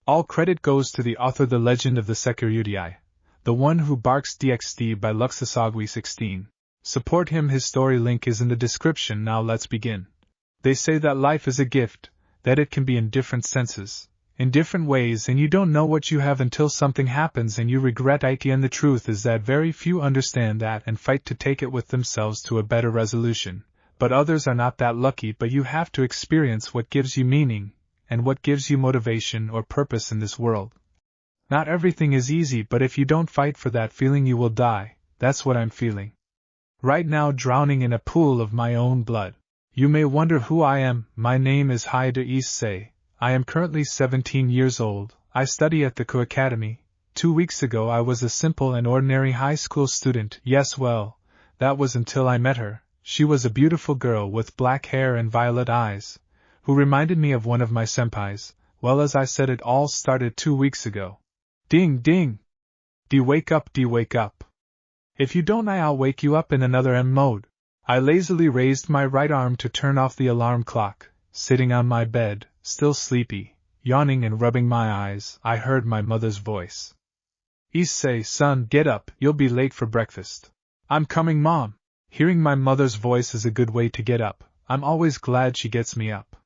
All credit goes to the author The Legend of the Sekiryuutei, The One Who Barks DXD by Luxusagui 16. Support him, his story link is in the description. Now let's begin. They say that life is a gift, that it can be in different senses, in different ways, and you don't know what you have until something happens and you regret it. And the truth is that very few understand that and fight to take it with themselves to a better resolution, but others are not that lucky. But you have to experience what gives you meaning, and what gives you motivation or purpose in this world. Not everything is easy, but if you don't fight for that feeling you will die. That's what I'm feeling right now, drowning in a pool of my own blood. You may wonder who I am. My name is Issei. I am currently 17 years old. I study at the Ku Academy. 2 weeks ago I was a simple and ordinary high school student. Yes, well, that was until I met her. She was a beautiful girl with black hair and violet eyes, who reminded me of one of my senpais. Well, as I said, it all started 2 weeks ago. Ding ding! Wake up, wake up. If you don't, I'll wake you up in another M mode. I lazily raised my right arm to turn off the alarm clock. Sitting on my bed, still sleepy, yawning and rubbing my eyes, I heard my mother's voice. Issei, son, get up, you'll be late for breakfast. I'm coming, Mom. Hearing my mother's voice is a good way to get up. I'm always glad she gets me up.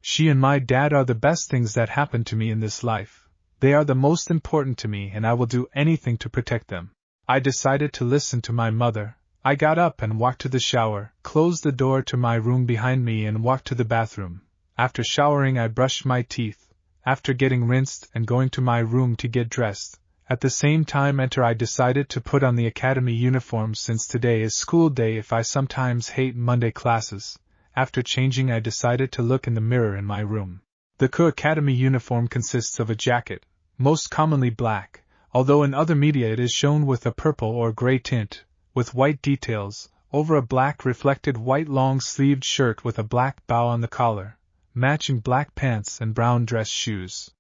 She and my dad are the best things that happened to me in this life. They are the most important to me, and I will do anything to protect them. I decided to listen to my mother. I got up and walked to the shower, closed the door to my room behind me, and walked to the bathroom. After showering, I brushed my teeth. After getting rinsed and going to my room to get dressed, at the same time I decided to put on the academy uniform since today is school day. If I sometimes hate Monday classes. After changing, I decided to look in the mirror in my room. The Ku Academy uniform consists of a jacket, most commonly black, although in other media it is shown with a purple or gray tint, with white details, over a black reflected white long-sleeved shirt with a black bow on the collar, matching black pants and brown dress shoes.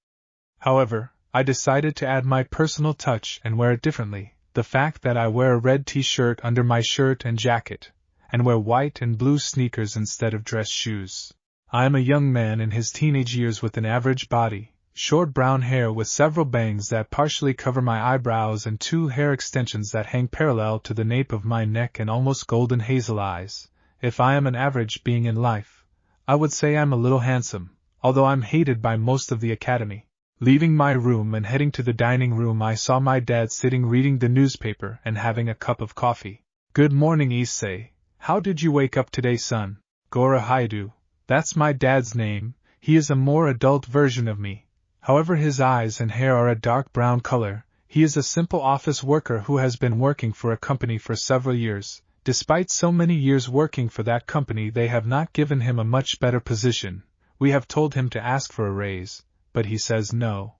However, I decided to add my personal touch and wear it differently, the fact that I wear a red t-shirt under my shirt and jacket, and wear white and blue sneakers instead of dress shoes. I am a young man in his teenage years with an average body, short brown hair with several bangs that partially cover my eyebrows and 2 hair extensions that hang parallel to the nape of my neck and almost golden hazel eyes. If I am an average being in life, I would say I'm a little handsome, although I'm hated by most of the academy. Leaving my room and heading to the dining room, I saw my dad sitting reading the newspaper and having a cup of coffee. Good morning, Issei. How did you wake up today, son? Gora Haidu. That's my dad's name. He is a more adult version of me. However, his eyes and hair are a dark brown color. He is a simple office worker who has been working for a company for several years. Despite so many years working for that company, they have not given him a much better position. We have told him to ask for a raise, but he says no.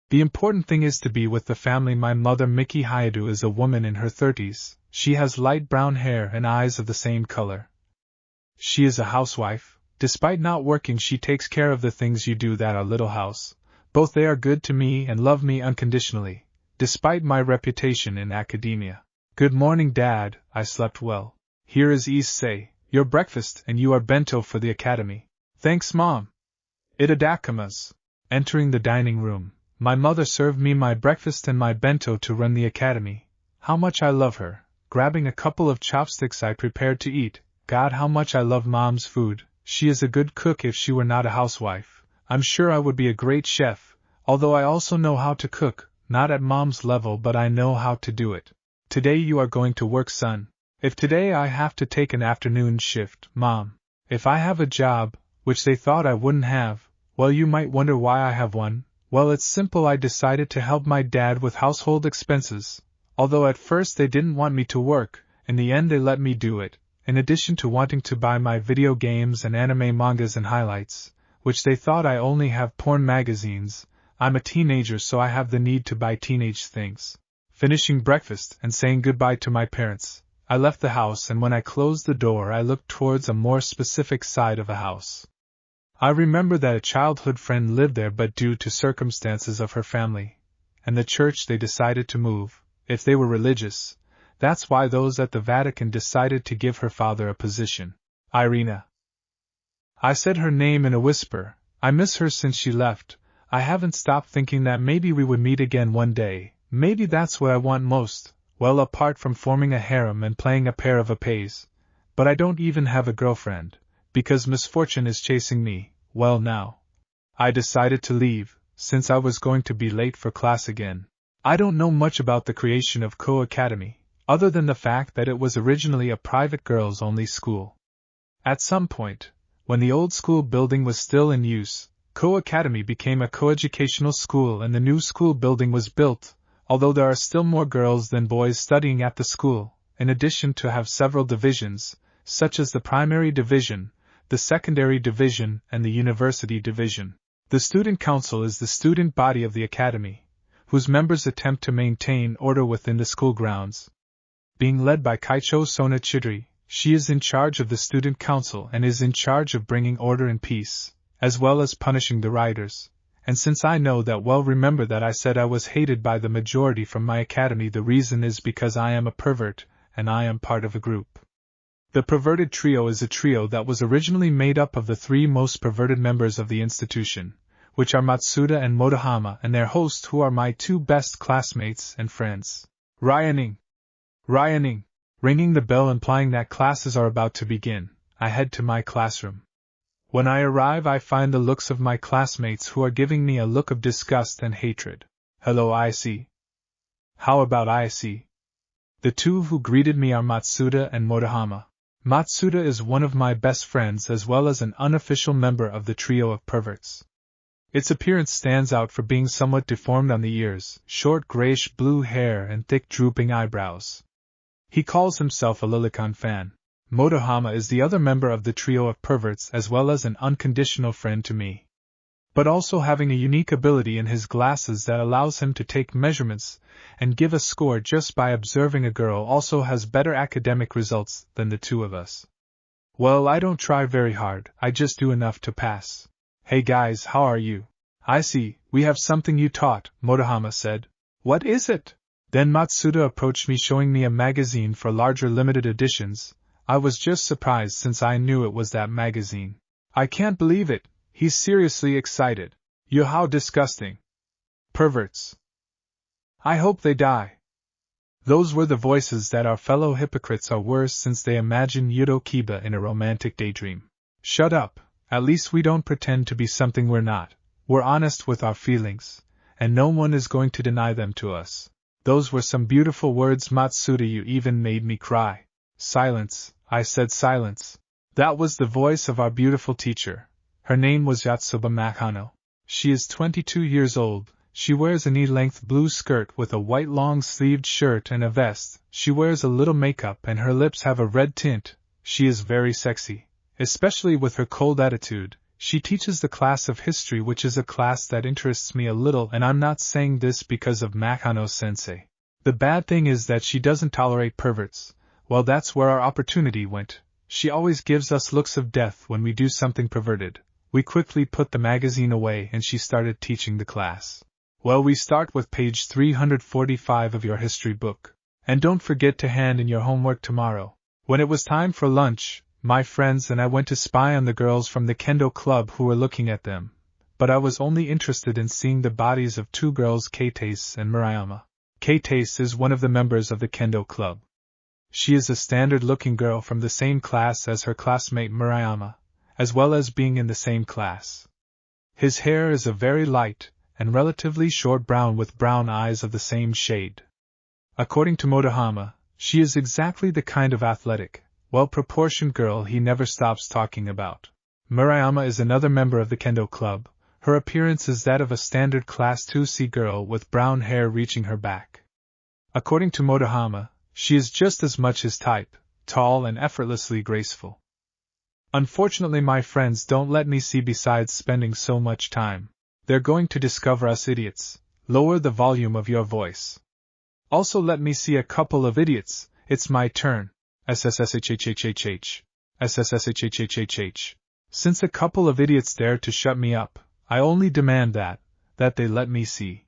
The important thing is to be with the family. My mother, Miki Haidu, is a woman in her 30s. She has light brown hair and eyes of the same color. She is a housewife. Despite not working, she takes care of the things you do that our little house. Both they are good to me and love me unconditionally, despite my reputation in academia. Good morning, Dad. I slept well. Here is Issei, your breakfast, and you are bento for the academy. Thanks, Mom. Itadakimasu. Entering the dining room, my mother served me my breakfast and my bento to run the academy. How much I love her. Grabbing a couple of chopsticks, I prepared to eat. God, how much I love Mom's food. She is a good cook. If she were not a housewife, I'm sure I would be a great chef, although I also know how to cook, not at Mom's level, but I know how to do it. Today you are going to work, son. If today I have to take an afternoon shift, Mom. If I have a job, which they thought I wouldn't have, well, you might wonder why I have one. Well, it's simple. I decided to help my dad with household expenses. Although at first they didn't want me to work, in the end they let me do it. In addition to wanting to buy my video games and anime mangas and highlights, which they thought I only have porn magazines, I'm a teenager, so I have the need to buy teenage things. Finishing breakfast and saying goodbye to my parents, I left the house, and when I closed the door I looked towards a more specific side of a house. I remember that a childhood friend lived there, but due to circumstances of her family and the church they decided to move, if they were religious. That's why those at the Vatican decided to give her father a position. Irina. I said her name in a whisper. I miss her since she left. I haven't stopped thinking that maybe we would meet again one day. Maybe that's what I want most, well, apart from forming a harem and playing a pair of épées. But I don't even have a girlfriend, because misfortune is chasing me. Well, now I decided to leave, since I was going to be late for class again. I don't know much about the creation of Ko Academy, other than the fact that it was originally a private girls-only school. At some point, when the old school building was still in use, Ko Academy became a coeducational school and the new school building was built, although there are still more girls than boys studying at the school, in addition to have several divisions, such as the primary division, the secondary division, and the university division. The student council is the student body of the academy, whose members attempt to maintain order within the school grounds. Being led by Kaicho Sona Chidri, she is in charge of the student council and is in charge of bringing order and peace, as well as punishing the rioters. And since I know that well, remember that I said I was hated by the majority from my academy, the reason is because I am a pervert, and I am part of a group. The perverted trio is a trio that was originally made up of the three most perverted members of the institution, which are Matsuda and Motohama and their host, who are my two best classmates and friends. Rioting! Ringing the bell implying that classes are about to begin, I head to my classroom. When I arrive, I find the looks of my classmates, who are giving me a look of disgust and hatred. Hello, Issei. How about Issei? The two who greeted me are Matsuda and Motohama. Matsuda is one of my best friends as well as an unofficial member of the trio of perverts. Its appearance stands out for being somewhat deformed on the ears, short grayish-blue hair and thick drooping eyebrows. He calls himself a Lilicon fan. Motohama is the other member of the trio of perverts as well as an unconditional friend to me. But also having a unique ability in his glasses that allows him to take measurements and give a score just by observing a girl, also has better academic results than the two of us. Well, I don't try very hard, I just do enough to pass. Hey guys, how are you? Issei, we have something you taught, Motohama said. What is it? Then Matsuda approached me, showing me a magazine for larger limited editions. I was just surprised since I knew it was that magazine. I can't believe it. He's seriously excited. Yo, how disgusting. Perverts. I hope they die. Those were the voices that our fellow hypocrites are worse since they imagine Yudo Kiba in a romantic daydream. Shut up, at least we don't pretend to be something we're not. We're honest with our feelings, and no one is going to deny them to us. Those were some beautiful words, Matsuda, you even made me cry. Silence, I said, silence. That was the voice of our beautiful teacher. Her name was Yatsuba Makano. She is 22 years old. She wears a knee-length blue skirt with a white long-sleeved shirt and a vest. She wears a little makeup and her lips have a red tint. She is very sexy, especially with her cold attitude. She teaches the class of history, which is a class that interests me a little, and I'm not saying this because of Makano-sensei. The bad thing is that she doesn't tolerate perverts. Well, that's where our opportunity went. She always gives us looks of death when we do something perverted. We quickly put the magazine away and she started teaching the class. Well, we start with page 345 of your history book. And don't forget to hand in your homework tomorrow. When it was time for lunch, my friends and I went to spy on the girls from the Kendo club who were looking at them. But I was only interested in seeing the bodies of two girls, Keitase and Murayama. Keitase is one of the members of the Kendo club. She is a standard-looking girl from the same class as her classmate Murayama, as well as being in the same class. His hair is a very light and relatively short brown with brown eyes of the same shade. According to Motohama, she is exactly the kind of athletic, well-proportioned girl he never stops talking about. Murayama is another member of the Kendo club. Her appearance is that of a standard class 2C girl with brown hair reaching her back. According to Motohama, she is just as much his type, tall and effortlessly graceful. Unfortunately, my friends don't let me see. Besides spending so much time, they're going to discover us idiots. Lower the volume of your voice. Also let me see a couple of idiots. It's my turn. SSSHHHHH. SSSHHHHH. Since a couple of idiots dare to shut me up, I only demand that they let me see.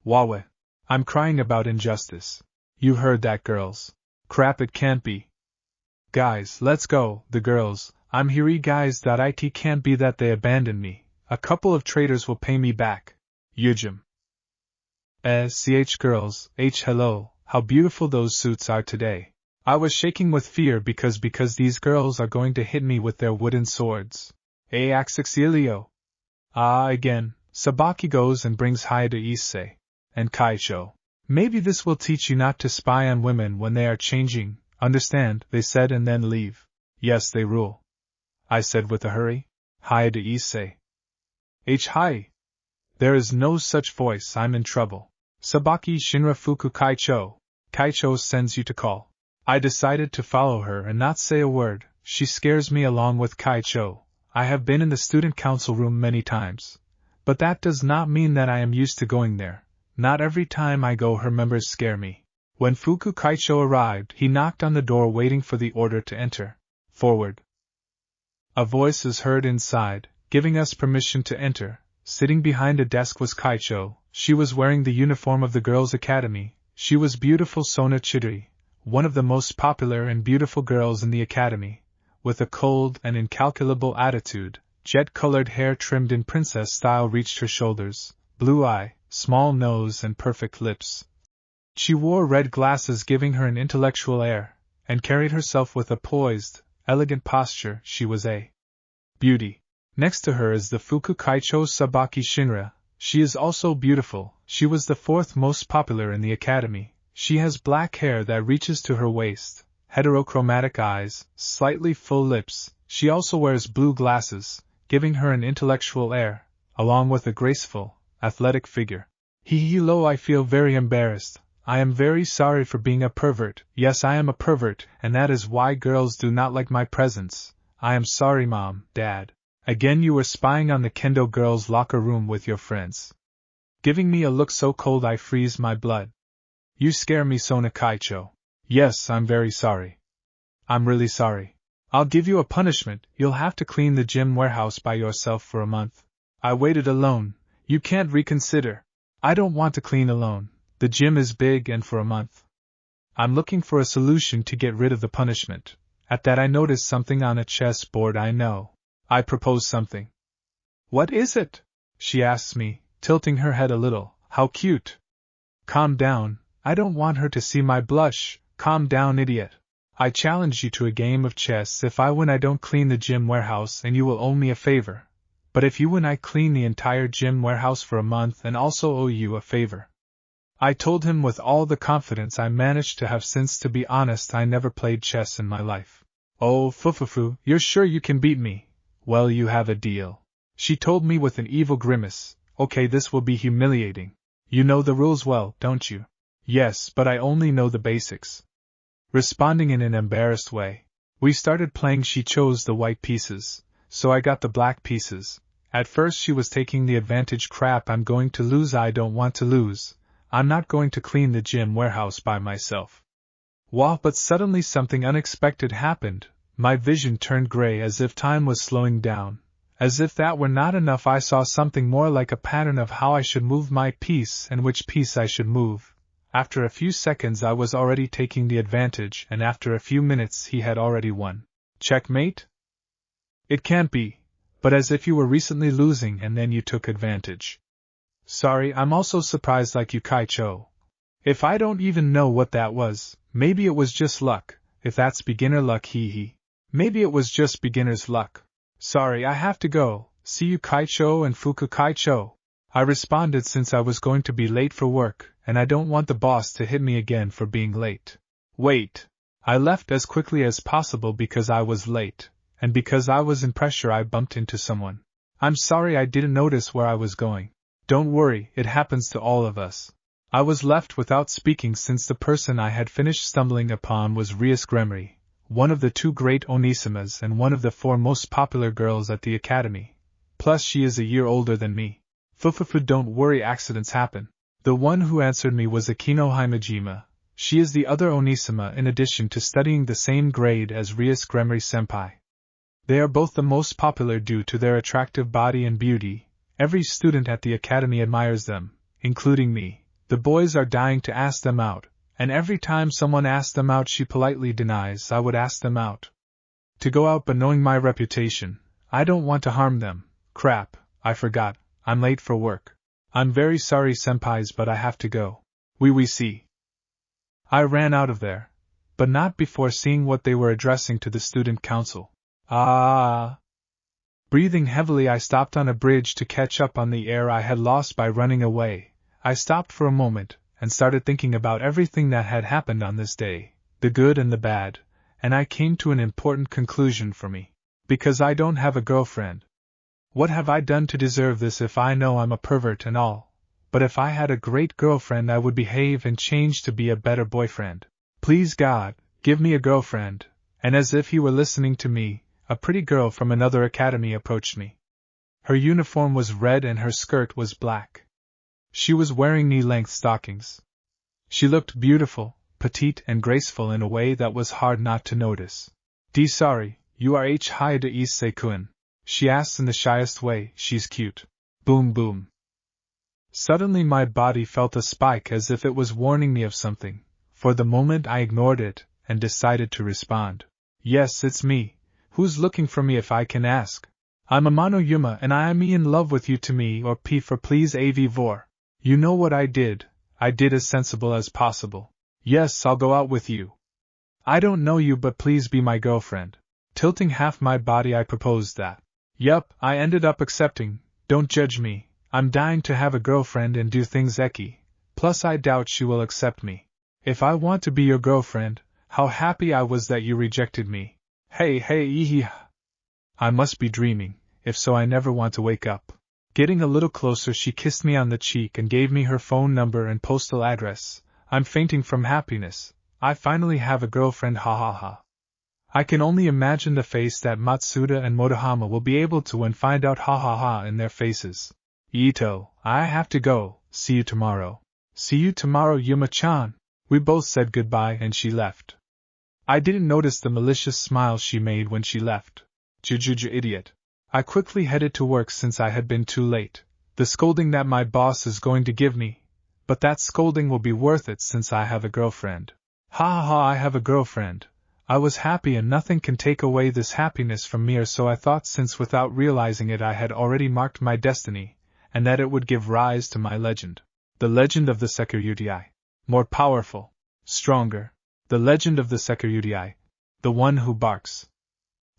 Wawe. I'm crying about injustice. You heard that, girls. Crap, it can't be. Guys, let's go, the girls. I'm here, guys. It can't be that they abandoned me. A couple of traders will pay me back. Yujim. Ch hello, how beautiful those suits are today. I was shaking with fear because these girls are going to hit me with their wooden swords. Axixilio. Again, Sabaki goes and brings Hai to Issei. And Kaicho. Maybe this will teach you not to spy on women when they are changing, understand, they said, and then leave. Yes, they rule. I said with a hurry. Hai to Issei. Hai. There is no such voice, I'm in trouble. Sabaki Shinra Fuku Kaicho. Kaicho sends you to call. I decided to follow her and not say a word. She scares me along with Kaicho. I have been in the student council room many times. But that does not mean that I am used to going there. Not every time I go her members scare me. When Fuku Kaicho arrived, he knocked on the door waiting for the order to enter. Forward. A voice is heard inside, giving us permission to enter. Sitting behind a desk was Kaicho. She was wearing the uniform of the girls' academy. She was beautiful Sona Chidori, one of the most popular and beautiful girls in the academy, with a cold and incalculable attitude. Jet-colored hair trimmed in princess style reached her shoulders, blue eye, small nose and perfect lips. She wore red glasses giving her an intellectual air, and carried herself with a poised, elegant posture. She was a beauty. Next to her is the Fuku Kaicho Sabaki Shinra. She is also beautiful. She was the fourth most popular in the academy. She has black hair that reaches to her waist, heterochromatic eyes, slightly full lips. She also wears blue glasses, giving her an intellectual air, along with a graceful, athletic figure. Lo, I feel very embarrassed. I am very sorry for being a pervert. Yes, I am a pervert, and that is why girls do not like my presence. I am sorry, Mom, Dad. Again you were spying on the kendo girls' locker room with your friends. Giving me a look so cold I freeze my blood. You scare me, Sona Kaicho. Yes, I'm very sorry. I'm really sorry. I'll give you a punishment. You'll have to clean the gym warehouse by yourself for a month. I waited alone. You can't reconsider. I don't want to clean alone. The gym is big and for a month. I'm looking for a solution to get rid of the punishment. At that I noticed something on a chessboard. I know. I propose something. What is it? She asks me, tilting her head a little. How cute. Calm down. I don't want her to see my blush. Calm down, idiot. I challenge you to a game of chess. If I win, I don't clean the gym warehouse and you will owe me a favor. But if you win, I clean the entire gym warehouse for a month and also owe you a favor. I told him with all the confidence I managed to have since, to be honest, I never played chess in my life. Oh, Fufufu, you're sure you can beat me? Well, you have a deal. She told me with an evil grimace. Okay, this will be humiliating. You know the rules well, don't you? Yes, but I only know the basics. Responding in an embarrassed way. We started playing. She chose the white pieces, so I got the black pieces. At first she was taking the advantage. Crap, I'm going to lose. I don't want to lose. I'm not going to clean the gym warehouse by myself. Wow, but suddenly something unexpected happened. My vision turned gray as if time was slowing down. As if that were not enough, I saw something more like a pattern of how I should move my piece and which piece I should move. After a few seconds I was already taking the advantage, and after a few minutes he had already won. Checkmate? It can't be, but as if you were recently losing and then you took advantage. Sorry, I'm also surprised like you, Kaicho. If I don't even know what that was, maybe it was just luck. If that's beginner luck, hee. Maybe it was just beginner's luck. Sorry, I have to go. See you, Kaicho and Fuku Kaicho. I responded since I was going to be late for work, and I don't want the boss to hit me again for being late. Wait. I left as quickly as possible because I was late, and because I was in pressure I bumped into someone. I'm sorry, I didn't notice where I was going. Don't worry, it happens to all of us. I was left without speaking since the person I had finished stumbling upon was Rias Gremery, one of the two great Onisimas and one of the 4 most popular girls at the academy. Plus she is a year older than me. Fufufu, don't worry, accidents happen. The one who answered me was Akino Himejima. She is the other Onisima in addition to studying the same grade as Rias Gremery senpai. They are both the most popular due to their attractive body and beauty. Every student at the academy admires them, including me. The boys are dying to ask them out, and every time someone asks them out she politely denies. I would ask them out to go out, but knowing my reputation, I don't want to harm them. Crap, I forgot, I'm late for work. I'm very sorry, senpais, but I have to go. We see. I ran out of there, but not before seeing what they were addressing to the student council. Ah! Breathing heavily, I stopped on a bridge to catch up on the air I had lost by running away. I stopped for a moment, and started thinking about everything that had happened on this day, the good and the bad, and I came to an important conclusion for me. Because I don't have a girlfriend. What have I done to deserve this? If I know I'm a pervert and all, but if I had a great girlfriend I would behave and change to be a better boyfriend. Please God, give me a girlfriend. And as if he were listening to me, a pretty girl from another academy approached me. Her uniform was red and her skirt was black. She was wearing knee-length stockings. She looked beautiful, petite and graceful in a way that was hard not to notice. Sorry, you are Hi de Issei-kun? She asked in the shyest way. She's cute. Boom boom. Suddenly my body felt a spike as if it was warning me of something. For the moment I ignored it, and decided to respond. Yes, it's me. Who's looking for me if I can ask? I'm Amano Yuma and I am in love with you, to me, or P for please AV vor. You know what I did as sensible as possible. Yes, I'll go out with you. I don't know you, but please be my girlfriend. Tilting half my body I proposed that. Yup, I ended up accepting. Don't judge me. I'm dying to have a girlfriend and do things eki. Plus I doubt she will accept me. If I want to be your girlfriend, how happy I was that you rejected me. Hey, I must be dreaming, if so I never want to wake up. Getting a little closer, she kissed me on the cheek and gave me her phone number and postal address. I'm fainting from happiness. I finally have a girlfriend, ha ha ha. I can only imagine the face that Matsuda and Motohama will be able to when find out, ha ha ha, in their faces. Ito, I have to go. See you tomorrow. See you tomorrow, Yuma-chan. We both said goodbye and she left. I didn't notice the malicious smile she made when she left. Jujuju idiot. I quickly headed to work since I had been too late. The scolding that my boss is going to give me. But that scolding will be worth it since I have a girlfriend. Ha ha ha, I have a girlfriend. I was happy and nothing can take away this happiness from me, or so I thought, since without realizing it I had already marked my destiny, and that it would give rise to my legend. The legend of the Sekiryuutei. More powerful. Stronger. The legend of the Sekiryuutei. The one who barks.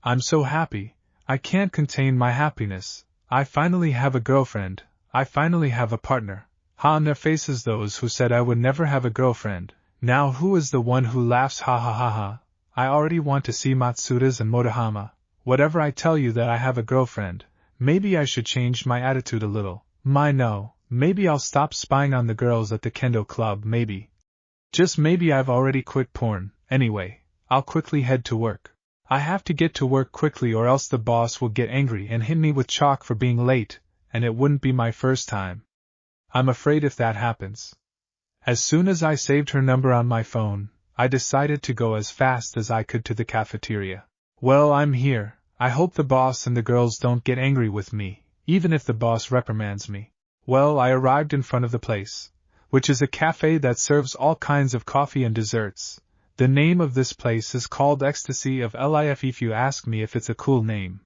I'm so happy. I can't contain my happiness. I finally have a girlfriend. I finally have a partner. Ha, on their faces those who said I would never have a girlfriend. Now who is the one who laughs, ha ha ha ha. I already want to see Matsuda's and Motohama. Whatever I tell you that I have a girlfriend, maybe I should change my attitude a little. Maybe I'll stop spying on the girls at the kendo club, maybe. Just maybe. I've already quit porn. Anyway, I'll quickly head to work. I have to get to work quickly or else the boss will get angry and hit me with chalk for being late, and it wouldn't be my first time. I'm afraid if that happens. As soon as I saved her number on my phone, I decided to go as fast as I could to the cafeteria. Well, I'm here. I hope the boss and the girls don't get angry with me, even if the boss reprimands me. Well, I arrived in front of the place, which is a cafe that serves all kinds of coffee and desserts. The name of this place is called Ecstasy of Life. If you ask me if it's a cool name,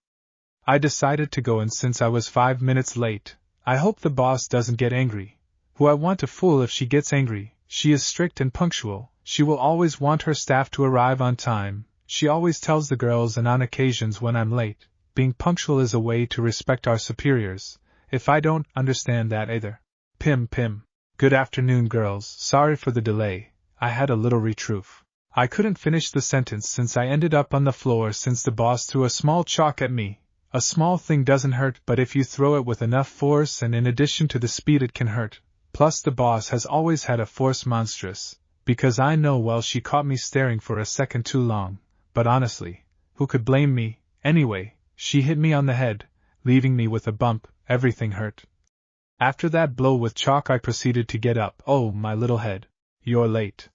I decided to go, and since I was 5 minutes late, I hope the boss doesn't get angry. Who I want to fool if she gets angry. She is strict and punctual. She will always want her staff to arrive on time. She always tells the girls, and on occasions when I'm late, being punctual is a way to respect our superiors. If I don't understand that either. Pim. Good afternoon, girls. Sorry for the delay. I had a little retroof. I couldn't finish the sentence since I ended up on the floor since the boss threw a small chalk at me. A small thing doesn't hurt, but if you throw it with enough force and in addition to the speed it can hurt. Plus the boss has always had a force monstrous. Because I know well she caught me staring for a second too long, but honestly, who could blame me? Anyway, she hit me on the head, leaving me with a bump. Everything hurt. After that blow with chalk I proceeded to get up. Oh, my little head. You're late.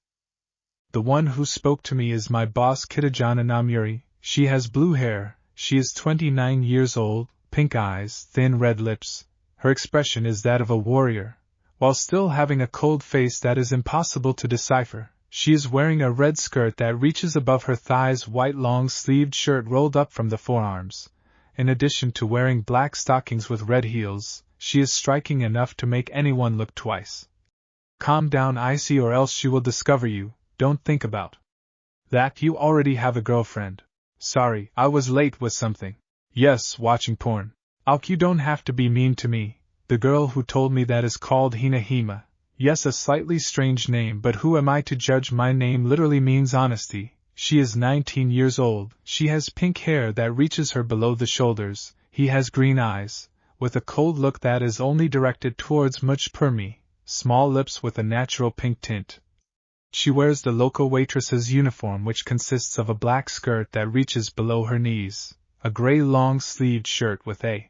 The one who spoke to me is my boss, Kitajana Namuri. She has blue hair, she is 29 years old, pink eyes, thin red lips. Her expression is that of a warrior, while still having a cold face that is impossible to decipher. She is wearing a red skirt that reaches above her thighs, white long-sleeved shirt rolled up from the forearms, in addition to wearing black stockings with red heels, she is striking enough to make anyone look twice. Calm down, Issei, or else she will discover you. Don't think about that, you already have a girlfriend. Sorry, I was late with something. Yes, watching porn. Auk, you don't have to be mean to me. The girl who told me that is called Hinahima. Yes, a slightly strange name, but who am I to judge? My name literally means honesty. She is 19 years old, she has pink hair that reaches her below the shoulders, he has green eyes, with a cold look that is only directed towards much per me, small lips with a natural pink tint. She wears the local waitress's uniform, which consists of a black skirt that reaches below her knees, a gray long-sleeved shirt with a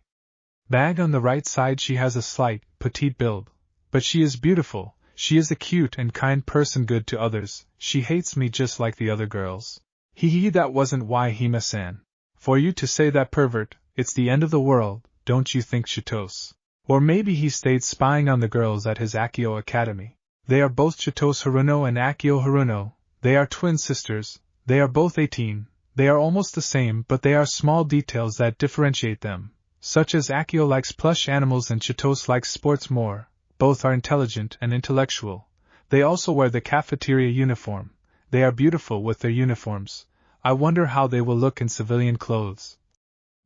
bag on the right side. She has a slight, petite build, but she is beautiful. She is a cute and kind person, good to others. She hates me just like the other girls. Hee, that wasn't why, Hima-san. For you to say that, pervert, it's the end of the world, don't you think, Shitos? Or maybe he stayed spying on the girls at his Akio Academy. They are both Shitos Haruno and Akio Haruno. They are twin sisters. They are both 18. They are almost the same, but there are small details that differentiate them, such as Akio likes plush animals and Shitos likes sports more. Both are intelligent and intellectual. They also wear the cafeteria uniform. They are beautiful with their uniforms. I wonder how they will look in civilian clothes.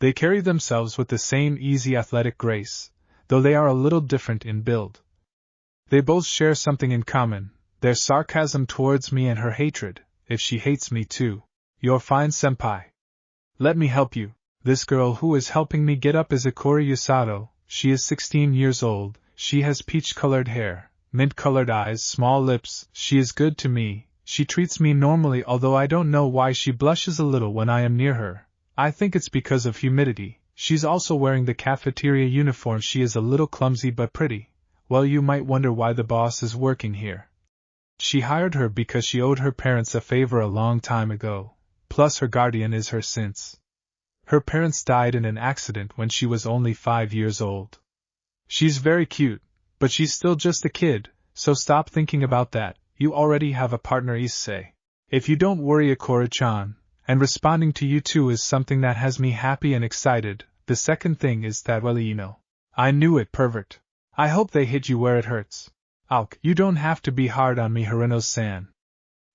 They carry themselves with the same easy athletic grace, though they are a little different in build. They both share something in common, their sarcasm towards me and her hatred, if she hates me too. You're fine, senpai. Let me help you. This girl who is helping me get up is Ikori Yusato. She is 16 years old. She has peach-colored hair, mint-colored eyes, small lips. She is good to me. She treats me normally, although I don't know why she blushes a little when I am near her. I think it's because of humidity. She's also wearing the cafeteria uniform. She is a little clumsy but pretty. Well, you might wonder why the boss is working here. She hired her because she owed her parents a favor a long time ago. Plus her guardian is her since her parents died in an accident when she was only 5 years old. She's very cute, but she's still just a kid, so stop thinking about that. You already have a partner, Issei. If you don't worry, Ikora-chan, and responding to you too is something that has me happy and excited. The second thing is that, well, you know. I knew it, pervert. I hope they hit you where it hurts. Auk, you don't have to be hard on me, Haruno-san.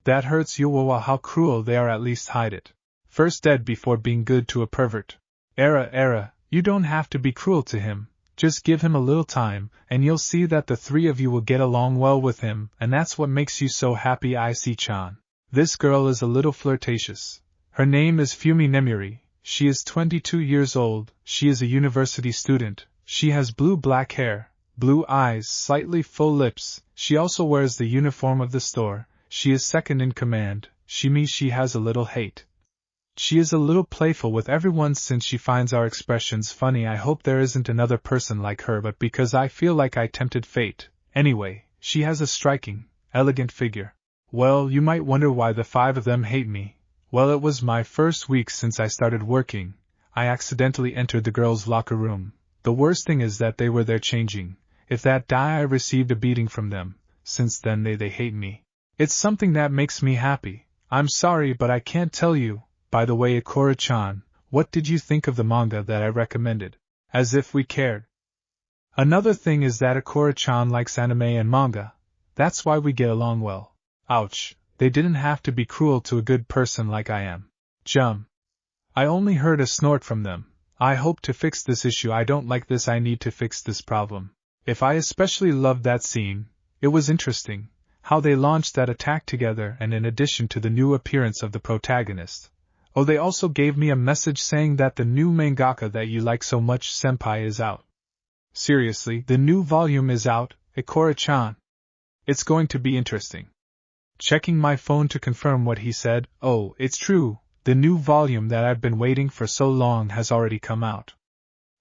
That hurts you, well, how cruel they are, at least hide it. First dead before being good to a pervert. Era, you don't have to be cruel to him. Just give him a little time, and you'll see that the three of you will get along well with him, and that's what makes you so happy, Issei-chan. This girl is a little flirtatious. Her name is Fumi Nemuri. She is 22 years old. She is a university student. She has blue-black hair, blue eyes, slightly full lips. She also wears the uniform of the store. She is second in command. She has a little hate. She is a little playful with everyone since she finds our expressions funny. I hope there isn't another person like her, but because I feel like I tempted fate. Anyway, she has a striking, elegant figure. Well, you might wonder why the 5 of them hate me. Well, it was my first week since I started working. I accidentally entered the girls' locker room. The worst thing is that they were there changing. If that I received a beating from them. Since then they hate me. It's something that makes me happy. I'm sorry, but I can't tell you. By the way, Ikora-chan, what did you think of the manga that I recommended? As if we cared. Another thing is that Ikora-chan likes anime and manga. That's why we get along well. Ouch, they didn't have to be cruel to a good person like I am. Jum. I only heard a snort from them. I hope to fix this issue. I don't like this. I need to fix this problem. If I especially loved that scene, it was interesting, how they launched that attack together, and in addition to the new appearance of the protagonist. Oh, they also gave me a message saying that the new mangaka that you like so much, senpai, is out. Seriously, the new volume is out, Ikora-chan. It's going to be interesting. Checking my phone to confirm what he said. Oh, it's true, the new volume that I've been waiting for so long has already come out.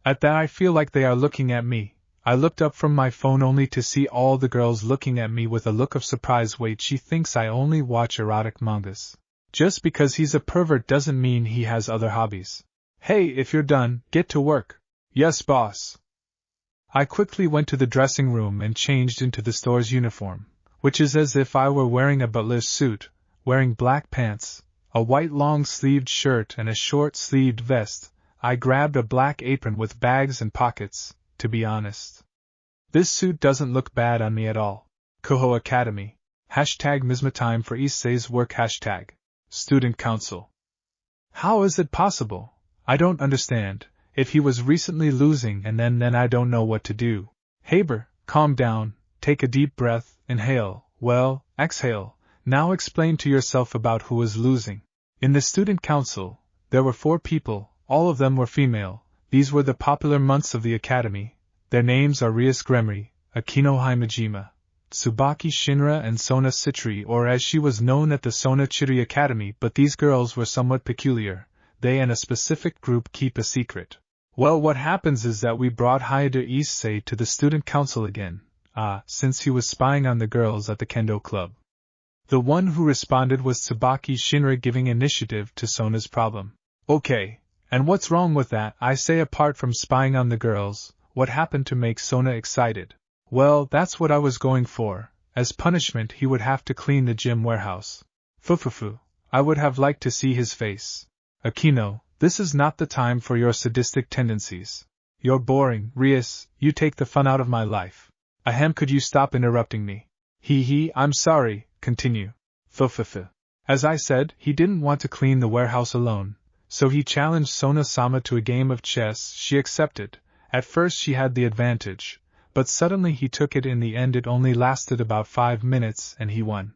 At that I feel like they are looking at me. I looked up from my phone only to see all the girls looking at me with a look of surprise. Wait, she thinks I only watch erotic mangas. Just because he's a pervert doesn't mean he has other hobbies. Hey, if you're done, get to work. Yes, boss. I quickly went to the dressing room and changed into the store's uniform, which is as if I were wearing a butler's suit, wearing black pants, a white long-sleeved shirt and a short-sleeved vest. I grabbed a black apron with bags and pockets, to be honest. This suit doesn't look bad on me at all. Koho Academy. Hashtag Misma time for Issei's work. Hashtag Student Council. How is it possible? I don't understand. If he was recently losing and then I don't know what to do. Haber, calm down, take a deep breath, inhale, well, exhale. Now explain to yourself about who is losing. In the student council, there were 4 people, all of them were female. These were the popular months of the academy. Their names are Rias Gremory, Akino Himejima, Tsubaki Shinra and Sona Citri, or as she was known at the Sona Chiri Academy, but these girls were somewhat peculiar. They and a specific group keep a secret. Well, what happens is that we brought Hayate Issei to the student council again, since he was spying on the girls at the kendo club. The one who responded was Tsubaki Shinra, giving initiative to Sona's problem. Okay, and what's wrong with that? I say, apart from spying on the girls, what happened to make Sona excited? Well, that's what I was going for. As punishment, he would have to clean the gym warehouse. Fufufu, I would have liked to see his face. Akino, this is not the time for your sadistic tendencies. You're boring, Rias, you take the fun out of my life. Ahem, could you stop interrupting me? I'm sorry, continue. Fufufu. As I said, he didn't want to clean the warehouse alone, so he challenged Sona-sama to a game of chess. She accepted. At first she had the advantage, but suddenly he took it. In the end it only lasted about 5 minutes and he won.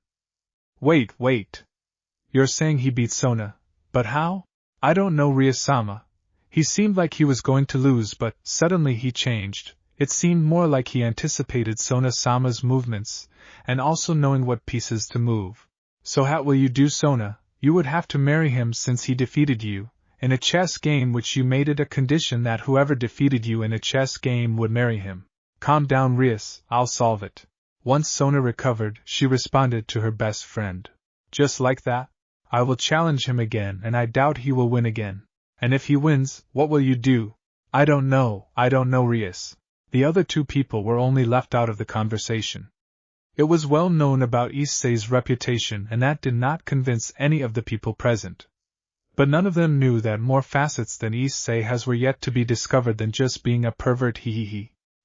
Wait. You're saying he beat Sona, but how? I don't know, Rias-sama. He seemed like he was going to lose, but suddenly he changed. It seemed more like he anticipated Sona-sama's movements, and also knowing what pieces to move. So how will you do, Sona? You would have to marry him since he defeated you in a chess game, which you made it a condition that whoever defeated you in a chess game would marry him. Calm down, Rias, I'll solve it. Once Sona recovered, she responded to her best friend. Just like that? I will challenge him again, and I doubt he will win again. And if he wins, what will you do? I don't know, Rias. The other 2 people were only left out of the conversation. It was well known about Issei's reputation, and that did not convince any of the people present. But none of them knew that more facets than Issei has were yet to be discovered than just being a pervert.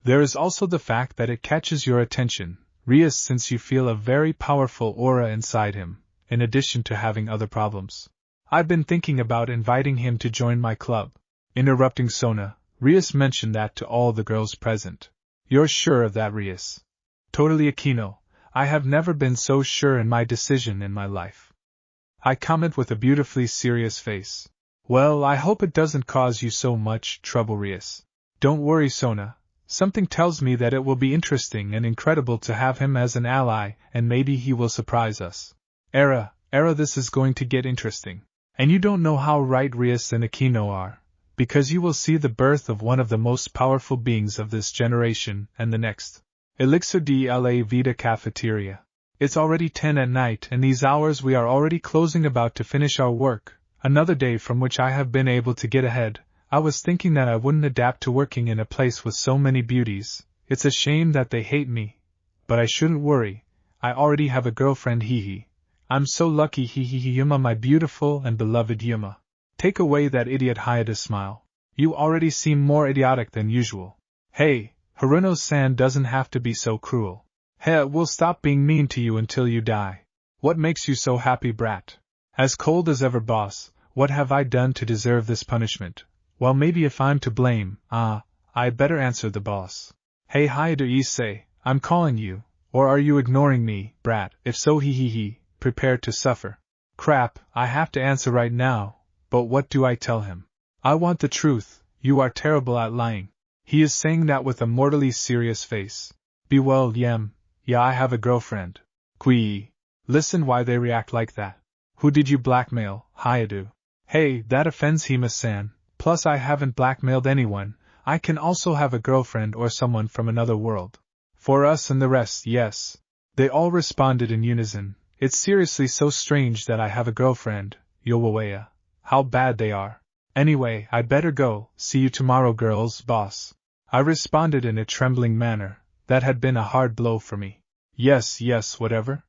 There is also the fact that it catches your attention, Rias, since you feel a very powerful aura inside him, in addition to having other problems. I've been thinking about inviting him to join my club. Interrupting Sona, Rias mentioned that to all the girls present. You're sure of that, Rias? Totally, Akino. I have never been so sure in my decision in my life. I comment with a beautifully serious face. Well, I hope it doesn't cause you so much trouble, Rias. Don't worry, Sona. Something tells me that it will be interesting and incredible to have him as an ally, and maybe he will surprise us. Era, this is going to get interesting. And you don't know how right Rias and Akino are, because you will see the birth of one of the most powerful beings of this generation and the next. Elixir de la Vida Cafeteria. It's already 10 at night, and these hours we are already closing, about to finish our work. Another day from which I have been able to get ahead. I was thinking that I wouldn't adapt to working in a place with so many beauties. It's a shame that they hate me. But I shouldn't worry. I already have a girlfriend, I'm so lucky, Yuma, my beautiful and beloved Yuma. Take away that idiot Hayate smile. You already seem more idiotic than usual. Hey, Haruno-san doesn't have to be so cruel. Hey, we'll stop being mean to you until you die. What makes you so happy, brat? As cold as ever, boss. What have I done to deserve this punishment? Well, maybe if I'm to blame, I'd better answer the boss. Hey, Hayate Issei, I'm calling you. Or are you ignoring me, brat? If so, prepare to suffer. Crap, I have to answer right now, but what do I tell him? I want the truth. You are terrible at lying. He is saying that with a mortally serious face. Be well, Yem. Yeah, I have a girlfriend. Kui. Listen, why they react like that. Who did you blackmail, Hayate? Hey, that offends Hima-san. Plus I haven't blackmailed anyone. I can also have a girlfriend or someone from another world. For us and the rest, yes. They all responded in unison. It's seriously so strange that I have a girlfriend, Yowaweya. How bad they are. Anyway, I'd better go. See you tomorrow, girls, boss. I responded in a trembling manner. That had been a hard blow for me. Yes, whatever.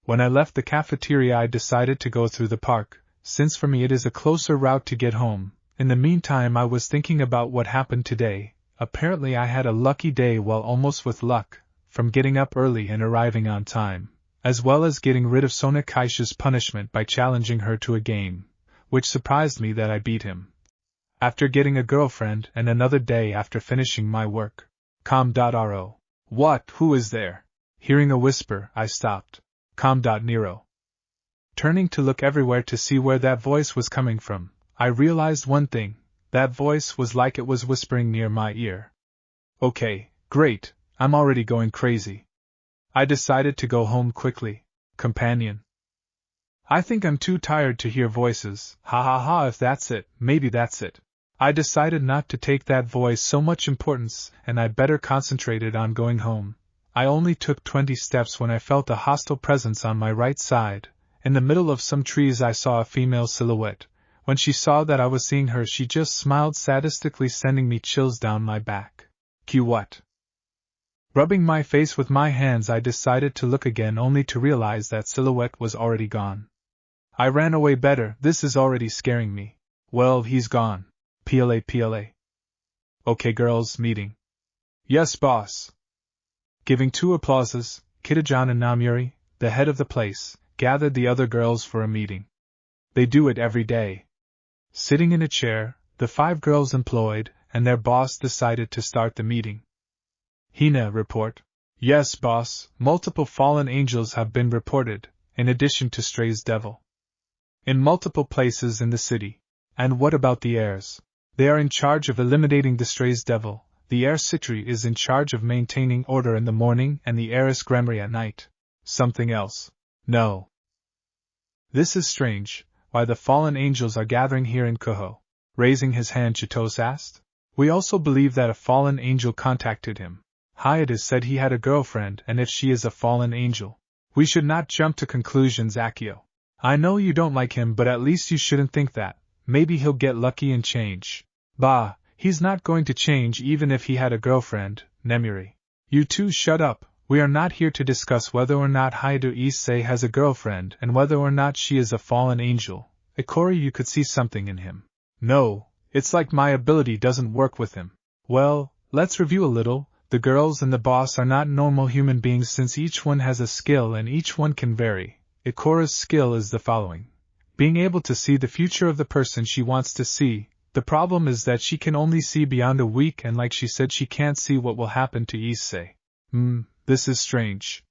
When I left the cafeteria, I decided to go through the park, since for me it is a closer route to get home. In the meantime, I was thinking about what happened today. Apparently I had a lucky day, well, almost with luck, from getting up early and arriving on time, as well as getting rid of Sona Kaisha's punishment by challenging her to a game, which surprised me that I beat him. After getting a girlfriend, and another day after finishing my work. Com.ro. What? Who is there? Hearing a whisper, I stopped. Com.Nero. Turning to look everywhere to see where that voice was coming from, I realized one thing. That voice was like it was whispering near my ear. Okay, great, I'm already going crazy. I decided to go home quickly. Companion. I think I'm too tired to hear voices. Ha ha ha, if that's it, maybe that's it. I decided not to take that voice so much importance, and I better concentrated on going home. I only took 20 steps when I felt a hostile presence on my right side. In the middle of some trees I saw a female silhouette. When she saw that I was seeing her, she just smiled sadistically, sending me chills down my back. Q what? Rubbing my face with my hands, I decided to look again, only to realize that silhouette was already gone. I ran away. Better, this is already scaring me. Well, he's gone. PLA. Okay girls, meeting. Yes boss. Giving 2 applauses, Kitajan and Namuri, the head of the place, gathered the other girls for a meeting. They do it every day. Sitting in a chair, the 5 girls employed, and their boss decided to start the meeting. Hina, report. Yes boss, multiple fallen angels have been reported, in addition to Stray's devil. In multiple places in the city. And what about the heirs? They are in charge of eliminating the Stray's devil. The heir Citri is in charge of maintaining order in the morning, and the heiress Gremory at night. Something else? No. This is strange. Why the fallen angels are gathering here in Koho? Raising his hand, Chitos asked. We also believe that a fallen angel contacted him. Hayate said he had a girlfriend, and if she is a fallen angel, we should not jump to conclusions, Akio. I know you don't like him, but at least you shouldn't think that. Maybe he'll get lucky and change. Bah, he's not going to change even if he had a girlfriend, Nemuri. You two shut up. We are not here to discuss whether or not Issei has a girlfriend and whether or not she is a fallen angel. Ikori, you could see something in him. No, it's like my ability doesn't work with him. Well, let's review a little. The girls and the boss are not normal human beings, since each one has a skill and each one can vary. Ikori's skill is the following. Being able to see the future of the person she wants to see. The problem is that she can only see beyond a week, and like she said, she can't see what will happen to Issei. This is strange.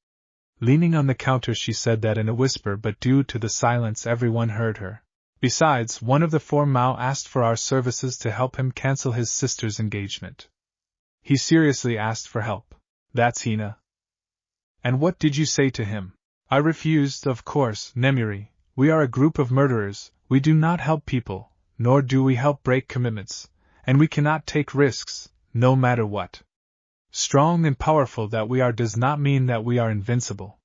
Leaning on the counter, she said that in a whisper, but due to the silence everyone heard her. Besides, one of the 4 Mao asked for our services to help him cancel his sister's engagement. He seriously asked for help. That's Hina. And what did you say to him? I refused, of course, Nemuri. We are a group of murderers. We do not help people, nor do we help break commitments, and we cannot take risks, no matter what. Strong and powerful that we are does not mean that we are invincible.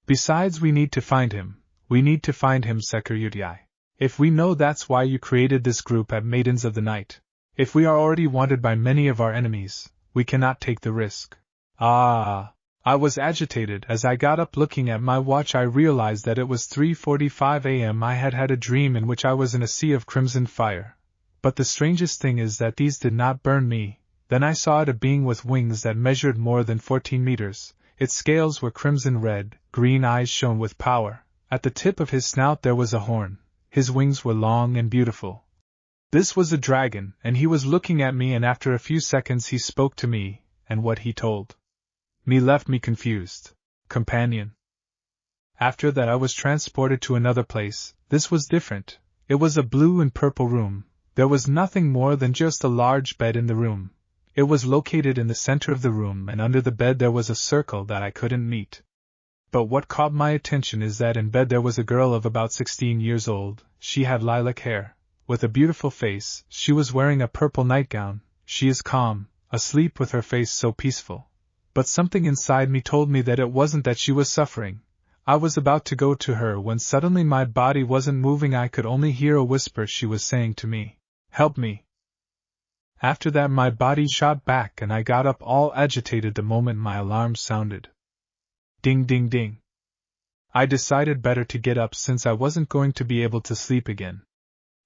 Besides, we need to find him. We need to find him, Sekiryuutei. If we know that's why you created this group at Maidens of the Night. If we are already wanted by many of our enemies, we cannot take the risk. I was agitated. As I got up, looking at my watch, I realized that it was 3:45 a.m. I had had a dream in which I was in a sea of crimson fire. But the strangest thing is that these did not burn me. Then I saw it, a being with wings that measured more than 14 meters. Its scales were crimson red, green eyes shone with power. At the tip of his snout there was a horn. His wings were long and beautiful. This was a dragon, and he was looking at me, and after a few seconds he spoke to me, and what he told me left me confused. Companion. After that I was transported to another place. This was different. It was a blue and purple room. There was nothing more than just a large bed in the room. It was located in the center of the room, and under the bed there was a circle that I couldn't meet. But what caught my attention is that in bed there was a girl of about 16 years old. She had lilac hair, with a beautiful face. She was wearing a purple nightgown. She is calm, asleep with her face so peaceful. But something inside me told me that it wasn't that she was suffering. I was about to go to her when suddenly my body wasn't moving. I could only hear a whisper. She was saying to me, "Help me." After that my body shot back and I got up all agitated the moment my alarm sounded. Ding ding ding. I decided better to get up since I wasn't going to be able to sleep again.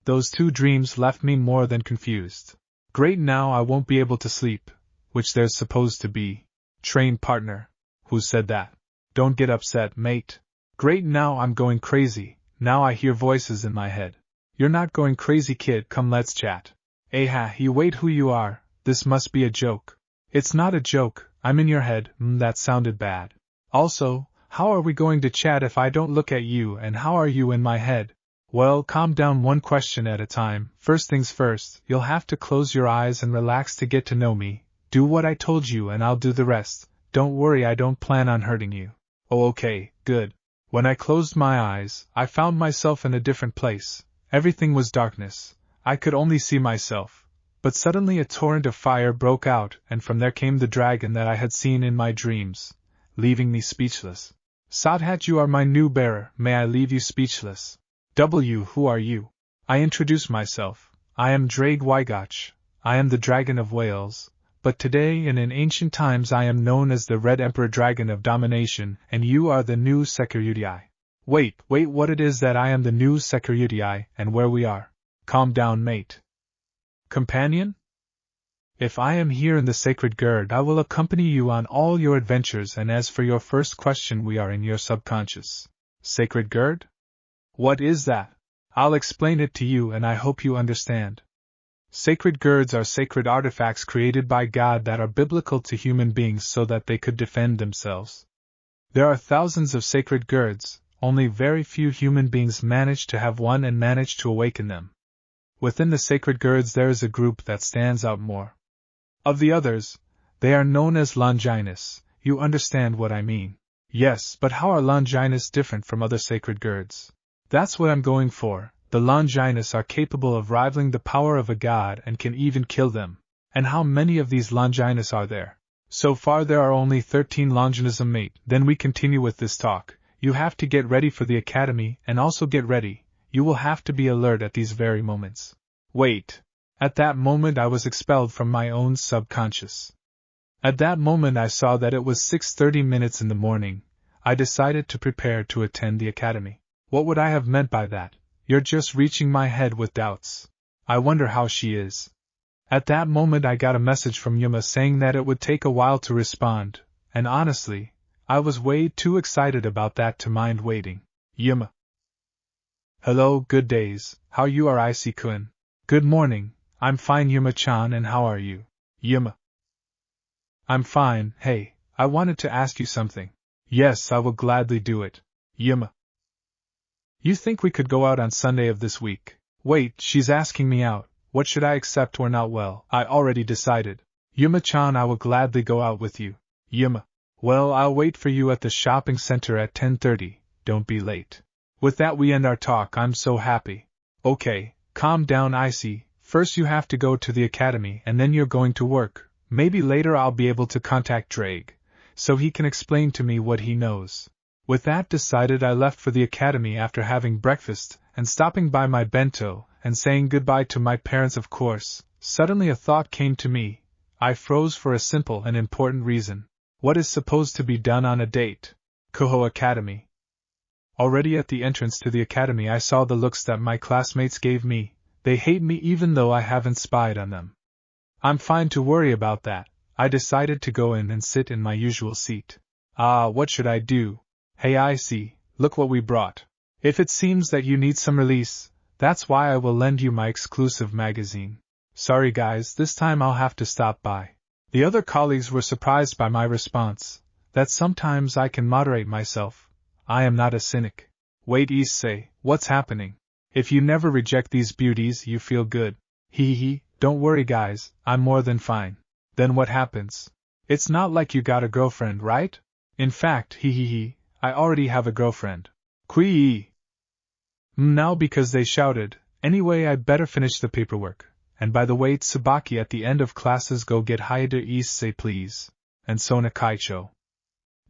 Those 2 dreams left me more than confused. Great, now I won't be able to sleep, which there's supposed to be. Train partner. Who said that? Don't get upset, mate. Great, now I'm going crazy, now I hear voices in my head. You're not going crazy, kid, come let's chat. You wait, who you are, this must be a joke. It's not a joke, I'm in your head. That sounded bad. Also, how are we going to chat if I don't look at you, and how are you in my head? Well, calm down, one question at a time. First things first, you'll have to close your eyes and relax to get to know me. Do what I told you and I'll do the rest. Don't worry, I don't plan on hurting you. Oh, okay, good. When I closed my eyes, I found myself in a different place. Everything was darkness. I could only see myself. But suddenly a torrent of fire broke out, and from there came the dragon that I had seen in my dreams, leaving me speechless. Sodhat, you are my new bearer, may I leave you speechless? Who are you? I introduced myself. I am Drake Wygotch. I am the Dragon of Wales, but today and in ancient times I am known as the Red Emperor Dragon of Domination, and you are the new Sekiryuutei. Wait, what it is that I am the new Sekiryuutei, and where we are? Calm down, mate. Companion? If I am here in the sacred Gird, I will accompany you on all your adventures, and as for your first question, we are in your subconscious. Sacred Gird? What is that? I'll explain it to you, and I hope you understand. Sacred Girds are sacred artifacts created by God that are biblical to human beings so that they could defend themselves. There are thousands of sacred Girds, only very few human beings manage to have one and manage to awaken them. Within the sacred Girds there is a group that stands out more. Of the others, they are known as Longinus. You understand what I mean? Yes, but how are Longinus different from other sacred Girds? That's what I'm going for. The Longinus are capable of rivaling the power of a god and can even kill them. And how many of these Longinus are there? So far there are only 13 Longinus, mate. Then we continue with this talk. You have to get ready for the academy, and also get ready. You will have to be alert at these very moments. Wait. At that moment I was expelled from my own subconscious. At that moment I saw that it was 6:30 in the morning. I decided to prepare to attend the academy. What would I have meant by that? You're just reaching my head with doubts. I wonder how she is. At that moment I got a message from Yuma saying that it would take a while to respond, and honestly, I was way too excited about that to mind waiting. Yuma. Hello, good days, how you are, Issei-kun? Good morning, I'm fine, Yuma-chan, and how are you? Yuma. I'm fine. Hey, I wanted to ask you something. Yes, I will gladly do it. Yuma. You think we could go out on Sunday of this week? Wait, she's asking me out. What should I accept or not? Well, I already decided. Yuma-chan, I will gladly go out with you. Yuma. Well, I'll wait for you at the shopping center at 10:30. Don't be late. With that we end our talk. I'm so happy. Okay, calm down, Issei. First you have to go to the academy and then you're going to work. Maybe later I'll be able to contact Drake, so he can explain to me what he knows. With that decided, I left for the academy after having breakfast and stopping by my bento and saying goodbye to my parents, of course. Suddenly a thought came to me. I froze for a simple and important reason. What is supposed to be done on a date? Koho Academy. Already at the entrance to the academy I saw the looks that my classmates gave me. They hate me even though I haven't spied on them. I'm fine to worry about that. I decided to go in and sit in my usual seat. What should I do? Hey Issei, look what we brought. If it seems that you need some release, that's why I will lend you my exclusive magazine. Sorry guys, this time I'll have to stop by. The other colleagues were surprised by my response, that sometimes I can moderate myself. I am not a cynic. Wait, Issei, what's happening? If you never reject these beauties, you feel good. Hee, don't worry guys, I'm more than fine. Then what happens? It's not like you got a girlfriend, right? In fact, hee, I already have a girlfriend. Kwee. Now because they shouted. Anyway, I better finish the paperwork. And by the way, Tsubaki, at the end of classes go get Haida Issei please. And Sona Kaicho.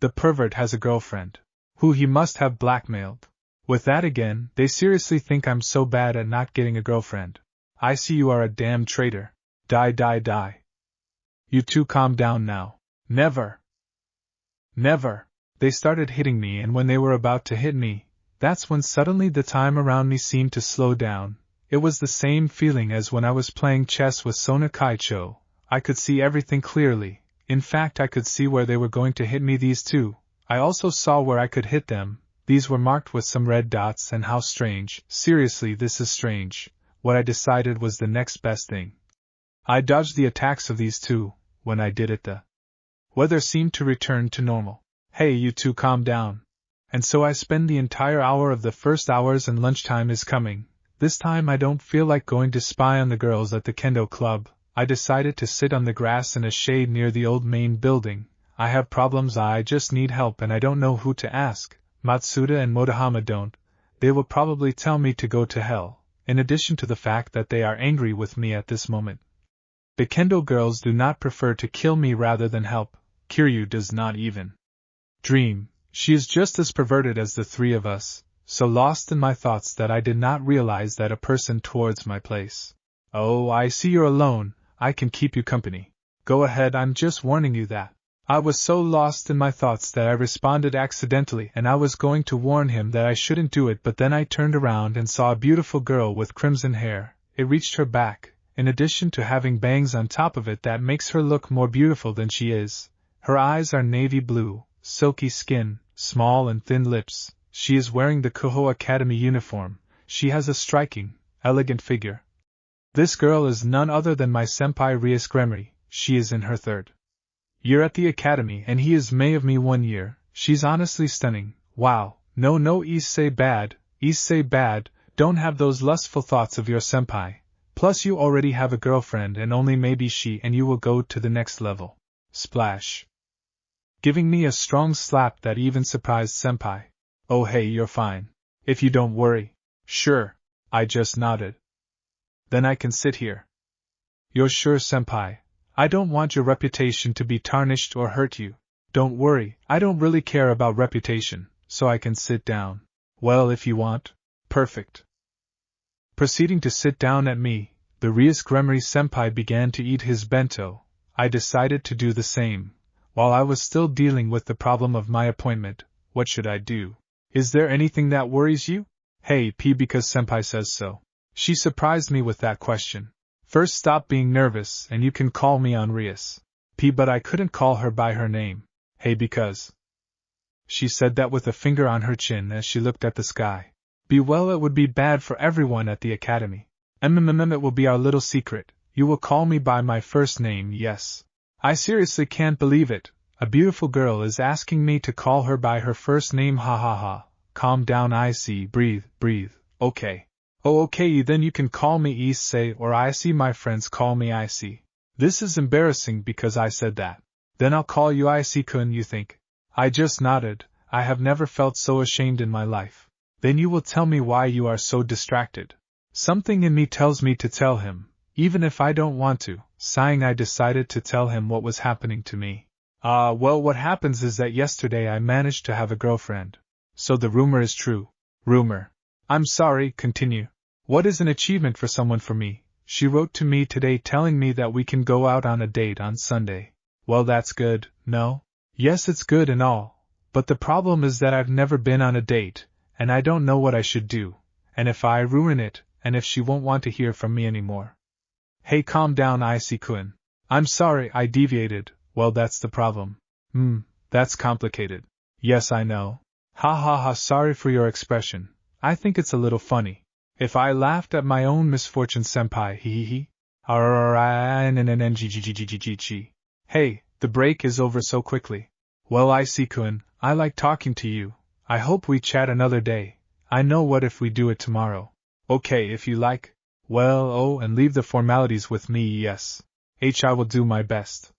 The pervert has a girlfriend. Who he must have blackmailed. With that again, they seriously think I'm so bad at not getting a girlfriend. I see you are a damn traitor. Die. You two calm down now. Never. They started hitting me, and when they were about to hit me, that's when suddenly the time around me seemed to slow down, It was the same feeling as when I was playing chess with Sona Kaicho. I could see everything clearly. In fact, I could see where they were going to hit me. These two. I also saw where I could hit them. These were marked with some red dots, and how strange. Seriously, this is strange. What I decided was the next best thing. I dodged the attacks of these two. When I did it, the weather seemed to return to normal. Hey, you two, calm down. And so I spend the entire hour of the first hours, and lunchtime is coming. This time I don't feel like going to spy on the girls at the kendo club. I decided to sit on the grass in a shade near the old main building. I have problems, I just need help, and I don't know who to ask. Matsuda and Motohama don't. They will probably tell me to go to hell, in addition to the fact that they are angry with me at this moment. The kendo girls do not prefer to kill me rather than help. Kiryu does not even dream. She is just as perverted as the three of us, so lost in my thoughts that I did not realize that a person towards my place. Oh, I see you're alone. I can keep you company. Go ahead, I'm just warning you that. I was so lost in my thoughts that I responded accidentally, and I was going to warn him that I shouldn't do it, but then I turned around and saw a beautiful girl with crimson hair. It reached her back, in addition to having bangs on top of it that makes her look more beautiful than she is. Her eyes are navy blue, silky skin, small and thin lips. She is wearing the Kuho Academy uniform. She has a striking, elegant figure. This girl is none other than my senpai Rias Gremery. She is in her third year at the academy, and he is May of me 1 year. She's honestly stunning. Wow, no Issei bad, don't have those lustful thoughts of your senpai. Plus you already have a girlfriend, and only maybe she and you will go to the next level. Splash. Giving me a strong slap that even surprised senpai. Oh hey, you're fine. If you don't worry. Sure. I just nodded. Then I can sit here. You're sure, senpai? I don't want your reputation to be tarnished or hurt you. Don't worry, I don't really care about reputation, so I can sit down. Well, if you want. Perfect. Proceeding to sit down at me, the Rias Gremery senpai began to eat his bento. I decided to do the same. While I was still dealing with the problem of my appointment, what should I do? Is there anything that worries you? Hey, P, because senpai says so. She surprised me with that question. First, stop being nervous, and you can call me on Rias. P, but I couldn't call her by her name. Hey, because. She said that with a finger on her chin as she looked at the sky. B, well, it would be bad for everyone at the academy. It will be our little secret. You will call me by my first name, yes. I seriously can't believe it. A beautiful girl is asking me to call her by her first name, ha ha ha. Calm down, Issei, breathe, okay. Oh, okay, then you can call me Issei or Issei. My friends call me Issei. This is embarrassing because I said that. Then I'll call you Issei-kun, you think? I just nodded. I have never felt so ashamed in my life. Then you will tell me why you are so distracted. Something in me tells me to tell him, even if I don't want to. Sighing, I decided to tell him what was happening to me. Well, what happens is that yesterday I managed to have a girlfriend. So the rumor is true. Rumor. I'm sorry, continue. What is an achievement for someone for me? She wrote to me today telling me that we can go out on a date on Sunday. Well, that's good, no? Yes, it's good and all. But the problem is that I've never been on a date, and I don't know what I should do. And if I ruin it, and if she won't want to hear from me anymore. Hey, calm down, Issei-kun. I'm sorry, I deviated. Well, that's the problem. That's complicated. Yes, I know. Ha ha ha, sorry for your expression. I think it's a little funny. If I laughed at my own misfortune, senpai, hee. Hey, the break is over so quickly. Well, Issei-kun, I like talking to you. I hope we chat another day. I know what if we do it tomorrow. Okay, if you like. Well, and leave the formalities with me, yes. I will do my best.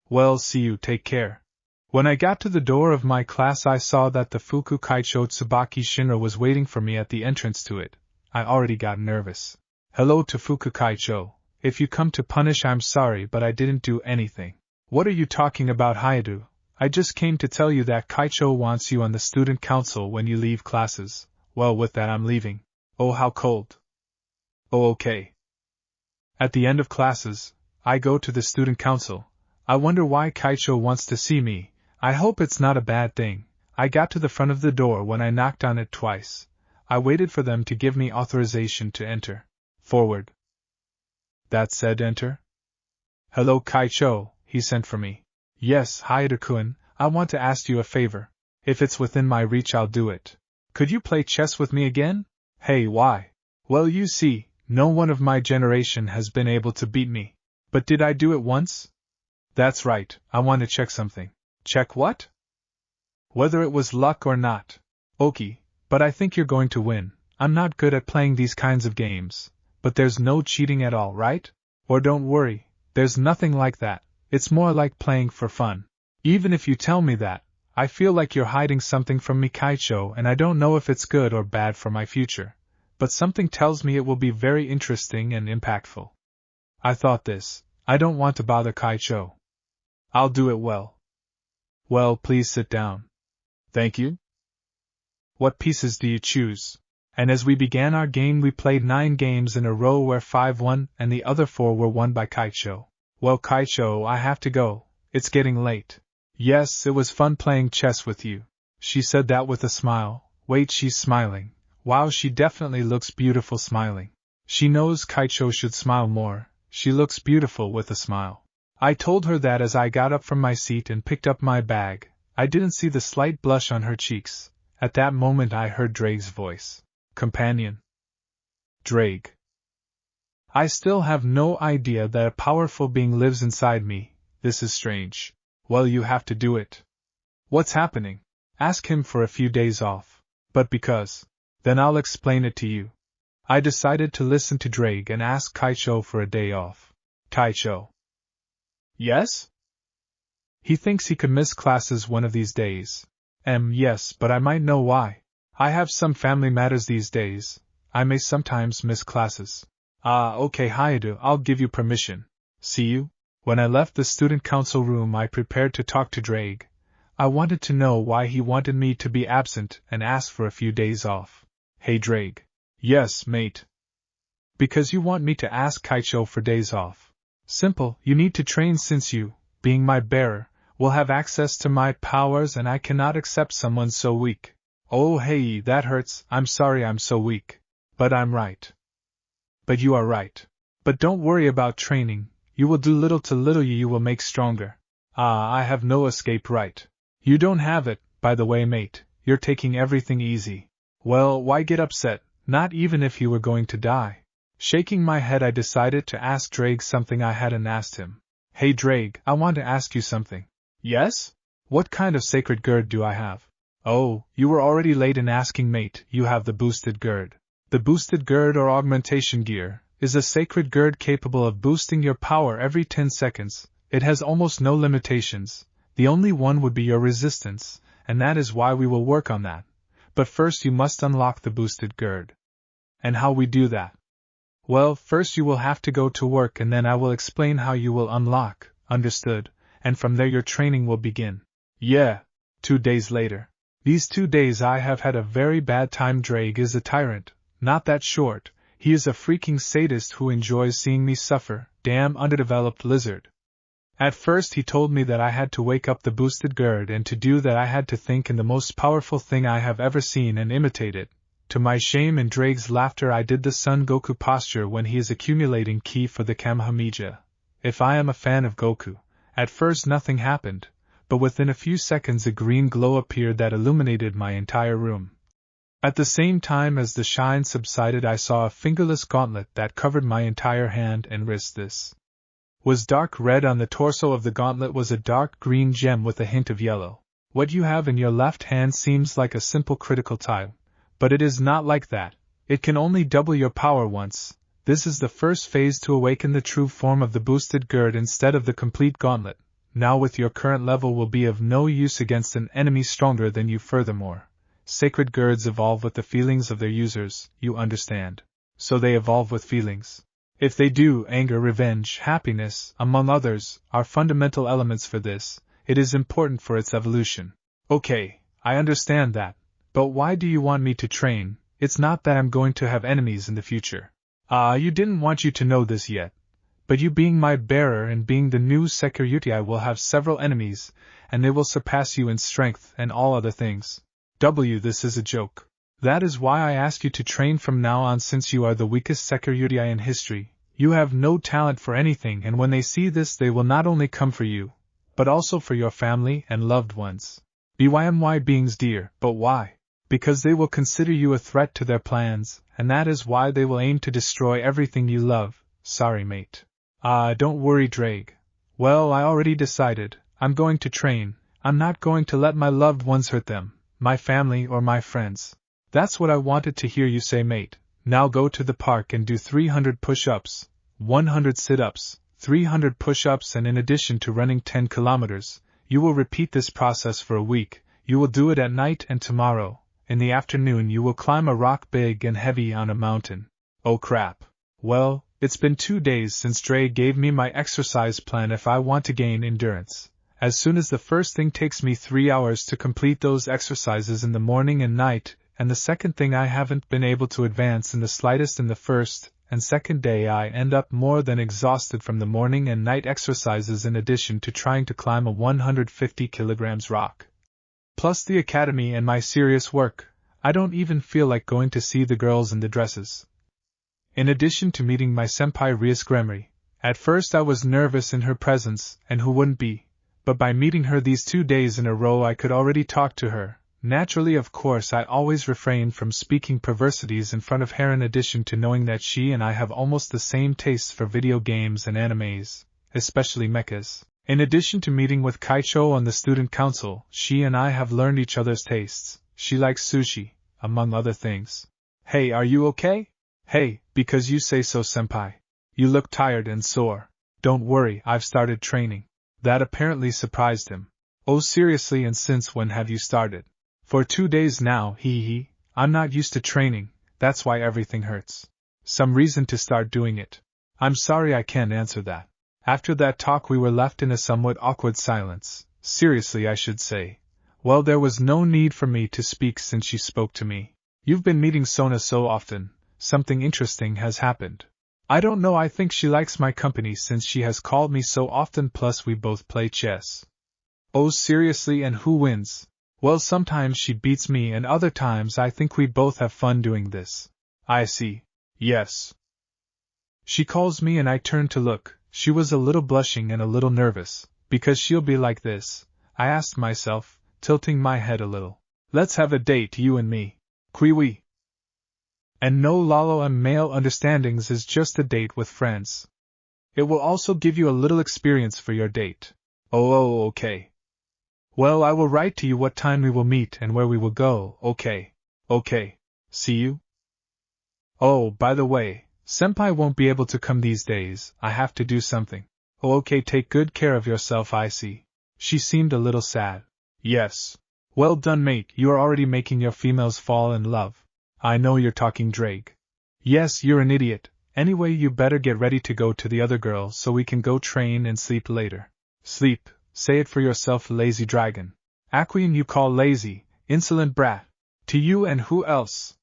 Well, see you, take care. When I got to the door of my class, I saw that the Fuku Kaicho Tsubaki Shinra was waiting for me at the entrance to it. I already got nervous. Hello to Fuku Kaicho. If you come to punish, I'm sorry, but I didn't do anything. What are you talking about, Hayadu? I just came to tell you that Kaicho wants you on the student council when you leave classes. Well, with that, I'm leaving. Oh, how cold. Oh, okay. At the end of classes, I go to the student council. I wonder why Kaicho wants to see me. I hope it's not a bad thing. I got to the front of the door when I knocked on it twice. I waited for them to give me authorization to enter. Forward. That said, enter. Hello, Kaicho, he sent for me. Yes, Hayato-kun, I want to ask you a favor. If it's within my reach, I'll do it. Could you play chess with me again? Hey, why? Well, you see, no one of my generation has been able to beat me. But did I do it once? That's right, I want to check something. Check what? Whether it was luck or not. Okay, but I think you're going to win. I'm not good at playing these kinds of games. But there's no cheating at all, right? Or don't worry, there's nothing like that. It's more like playing for fun. Even if you tell me that, I feel like you're hiding something from me, Kaicho, and I don't know if it's good or bad for my future. But something tells me it will be very interesting and impactful. I thought this. I don't want to bother Kaicho. I'll do it well. Well, please sit down. Thank you. What pieces do you choose? And as we began our game, we played 9 games in a row where 5 won and the other 4 were won by Kaicho. Well, Kaicho, I have to go. It's getting late. Yes, it was fun playing chess with you. She said that with a smile. Wait, she's smiling. Wow, she definitely looks beautiful smiling. She knows Kaicho should smile more. She looks beautiful with a smile. I told her that as I got up from my seat and picked up my bag. I didn't see the slight blush on her cheeks. At that moment I heard Drake's voice. Companion. Drake. I still have no idea that a powerful being lives inside me. This is strange. Well, you have to do it. What's happening? Ask him for a few days off. But because. Then I'll explain it to you. I decided to listen to Drake and ask Kaicho for a day off. Kaicho. Yes? He thinks he could miss classes one of these days. Yes, but I might know why. I have some family matters these days. I may sometimes miss classes. Okay, Hayato, I'll give you permission. See you? When I left the student council room, I prepared to talk to Drake. I wanted to know why he wanted me to be absent and asked for a few days off. Hey, Drake. Yes, mate. Because you want me to ask Kaicho for days off. Simple, you need to train since you, being my bearer, will have access to my powers and I cannot accept someone so weak. Oh hey, that hurts, I'm sorry I'm so weak. But I'm right. But you are right. But don't worry about training, you will do little to little you will make stronger. I have no escape right. You don't have it, by the way mate, you're taking everything easy. Well, why get upset, not even if you were going to die. Shaking my head I decided to ask Drake something I hadn't asked him. Hey Drake, I want to ask you something. Yes? What kind of sacred gird do I have? Oh, you were already late in asking mate, you have the boosted gird. The boosted gird or augmentation gear is a sacred gird capable of boosting your power every 10 seconds. It has almost no limitations. The only one would be your resistance, and that is why we will work on that. But first you must unlock the boosted gird. And how we do that? Well, first you will have to go to work and then I will explain how you will unlock, understood, and from there your training will begin. Yeah. 2 days later. These 2 days I have had a very bad time. Drake is a tyrant, not that short, he is a freaking sadist who enjoys seeing me suffer, damn underdeveloped lizard. At first he told me that I had to wake up the boosted gird and to do that I had to think in the most powerful thing I have ever seen and imitate it. To my shame and Drake's laughter I did the Son Goku posture when he is accumulating ki for the Kamehameha. If I am a fan of Goku, at first nothing happened, but within a few seconds a green glow appeared that illuminated my entire room. At the same time as the shine subsided I saw a fingerless gauntlet that covered my entire hand and wrist. This was dark red. On the torso of the gauntlet was a dark green gem with a hint of yellow. What you have in your left hand seems like a simple critical type. But it is not like that. It can only double your power once. This is the first phase to awaken the true form of the boosted gird instead of the complete gauntlet. Now with your current level will be of no use against an enemy stronger than you. Furthermore, sacred girds evolve with the feelings of their users, you understand. So they evolve with feelings. If they do, anger, revenge, happiness, among others, are fundamental elements for this. It is important for its evolution. Okay, I understand that. But why do you want me to train? It's not that I'm going to have enemies in the future. You didn't want you to know this yet. But you being my bearer and being the new Sekiryuutei will have several enemies, and they will surpass you in strength and all other things. This is a joke. That is why I ask you to train from now on, since you are the weakest Sekiryuutei in history. You have no talent for anything, and when they see this they will not only come for you, but also for your family and loved ones. BYMY beings dear, but why? Because they will consider you a threat to their plans, and that is why they will aim to destroy everything you love. Sorry, mate. Don't worry, Drake. Well, I already decided. I'm going to train. I'm not going to let my loved ones hurt them, my family or my friends. That's what I wanted to hear you say, mate. Now go to the park and do 300 push-ups, 100 sit-ups, 300 push-ups, and in addition to running 10 kilometers, you will repeat this process for a week. You will do it at night, and tomorrow, in the afternoon, you will climb a rock big and heavy on a mountain. Oh crap. Well, it's been 2 days since Dre gave me my exercise plan if I want to gain endurance. As soon as the first thing takes me 3 hours to complete those exercises in the morning and night, and the second thing I haven't been able to advance in the slightest in the first and second day. I end up more than exhausted from the morning and night exercises in addition to trying to climb a 150 kilograms rock. Plus the academy and my serious work, I don't even feel like going to see the girls in the dresses. In addition to meeting my senpai Rias Gremery, at first I was nervous in her presence, and who wouldn't be, but by meeting her these 2 days in a row I could already talk to her. Naturally, of course, I always refrain from speaking perversities in front of her, in addition to knowing that she and I have almost the same tastes for video games and animes, especially mechas. In addition to meeting with Kaicho on the student council, she and I have learned each other's tastes. She likes sushi, among other things. Hey, are you okay? Hey, because you say so, senpai. You look tired and sore. Don't worry, I've started training. That apparently surprised him. Oh, seriously, and since when have you started? For 2 days now, hee. I'm not used to training, that's why everything hurts. Some reason to start doing it. I'm sorry, I can't answer that. After that talk we were left in a somewhat awkward silence. Seriously, I should say. Well, there was no need for me to speak since she spoke to me. You've been meeting Sona so often. Something interesting has happened. I don't know, I think she likes my company since she has called me so often, plus we both play chess. Oh, seriously, and who wins? Well, sometimes she beats me and other times I think we both have fun doing this. I see. Yes. She calls me and I turn to look. She was a little blushing and a little nervous. Because she'll be like this, I asked myself, tilting my head a little. Let's have a date, you and me. Kiwi. And no lalo and male understandings, is just a date with friends. It will also give you a little experience for your date. Oh, okay. Well, I will write to you what time we will meet and where we will go. Okay. See you? Oh, by the way, senpai won't be able to come these days. I have to do something. Oh, okay, take good care of yourself, I see. She seemed a little sad. Yes. Well done, mate, you are already making your females fall in love. I know you're talking Drake. Yes, you're an idiot. Anyway, you better get ready to go to the other girl so we can go train and sleep later. Sleep. Say it for yourself, lazy dragon. Aquian you call lazy, insolent brat. To you and who else?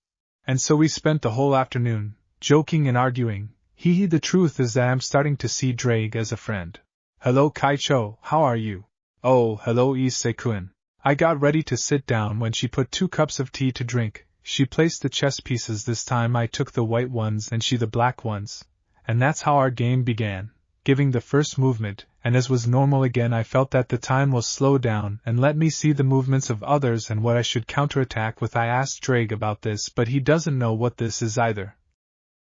And so we spent the whole afternoon, joking and arguing. The truth is that I'm starting to see Drake as a friend. Hello Kaicho, how are you? Oh, hello Issei-kun. I got ready to sit down when she put 2 cups of tea to drink. She placed the chess pieces. This time I took the white ones and she the black ones. And that's how our game began. Giving the first movement, and as was normal again, I felt that the time will slow down and let me see the movements of others and what I should counterattack with. I asked Drake about this, but he doesn't know what this is either.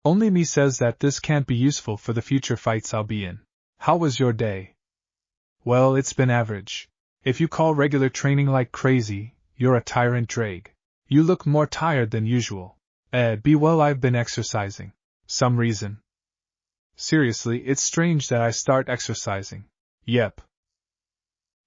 Only me says that this can't be useful for the future fights I'll be in. How was your day? Well, it's been average. If you call regular training like crazy, you're a tyrant, Drake. You look more tired than usual. Well, I've been exercising. Some reason? Seriously, it's strange that I start exercising. Yep.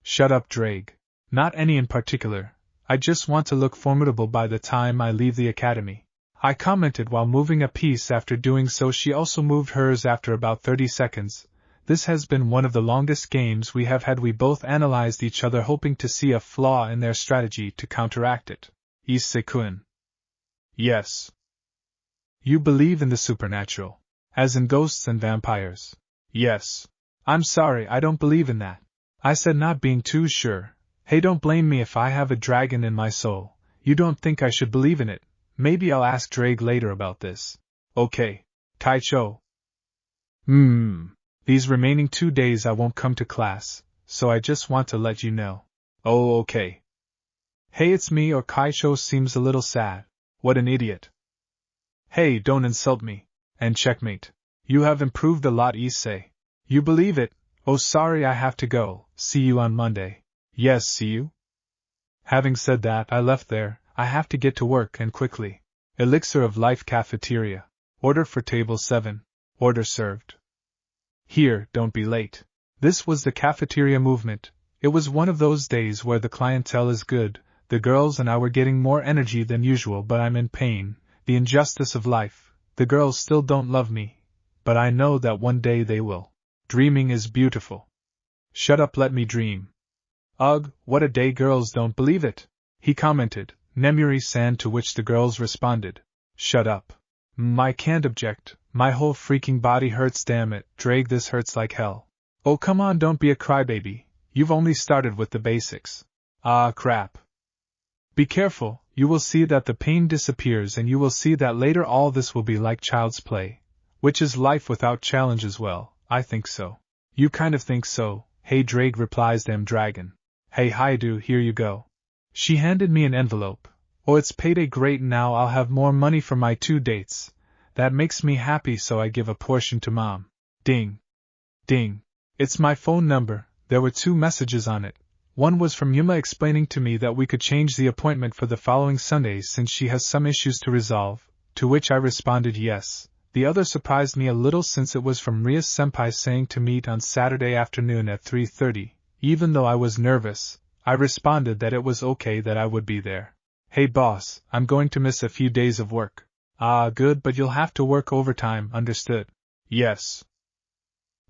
Shut up, Drake. Not any in particular. I just want to look formidable by the time I leave the academy. I commented while moving a piece. After doing so, she also moved hers after about 30 seconds. This has been one of the longest games we have had. We both analyzed each other, hoping to see a flaw in their strategy to counteract it. Issei-kun. Yes. You believe in the supernatural. As in ghosts and vampires. Yes. I'm sorry, I don't believe in that. I said, not being too sure. Hey, don't blame me if I have a dragon in my soul. You don't think I should believe in it? Maybe I'll ask Drake later about this. Okay. Taicho. These remaining 2 days I won't come to class, so I just want to let you know. Oh, okay. Hey, it's me, or Kaisho seems a little sad. What an idiot. Hey, don't insult me. And checkmate. You have improved a lot, Issei. You believe it? Oh, sorry, I have to go. See you on Monday. Yes, see you? Having said that, I left there. I have to get to work, and quickly. Elixir of Life Cafeteria. Order for table 7. Order served. Here, don't be late. This was the cafeteria movement. It was one of those days where the clientele is good. The girls and I were getting more energy than usual, but I'm in pain. The injustice of life. The girls still don't love me. But I know that one day they will. Dreaming is beautiful. Shut up, let me dream. Ugh, what a day, girls don't believe it. He commented, Nemuri-san, to which the girls responded. Shut up. I can't object. My whole freaking body hurts, damn it, Drake, this hurts like hell. Oh, come on, don't be a crybaby. You've only started with the basics. Ah, crap. Be careful, you will see that the pain disappears, and you will see that later all this will be like child's play. Which is life without challenge as well, I think so. You kind of think so. Hey, Drake, replies Dragon. Hey, Haidu, here you go. She handed me an envelope. Oh, it's payday, great, now I'll have more money for my 2 dates. That makes me happy, so I give a portion to Mom. Ding. Ding. It's my phone number. There were 2 messages on it. One was from Yuma explaining to me that we could change the appointment for the following Sunday since she has some issues to resolve, to which I responded yes. The other surprised me a little since it was from Ria-senpai saying to meet on Saturday afternoon at 3:30. Even though I was nervous, I responded that it was okay, that I would be there. Hey boss, I'm going to miss a few days of work. Ah, good, but you'll have to work overtime, understood? Yes.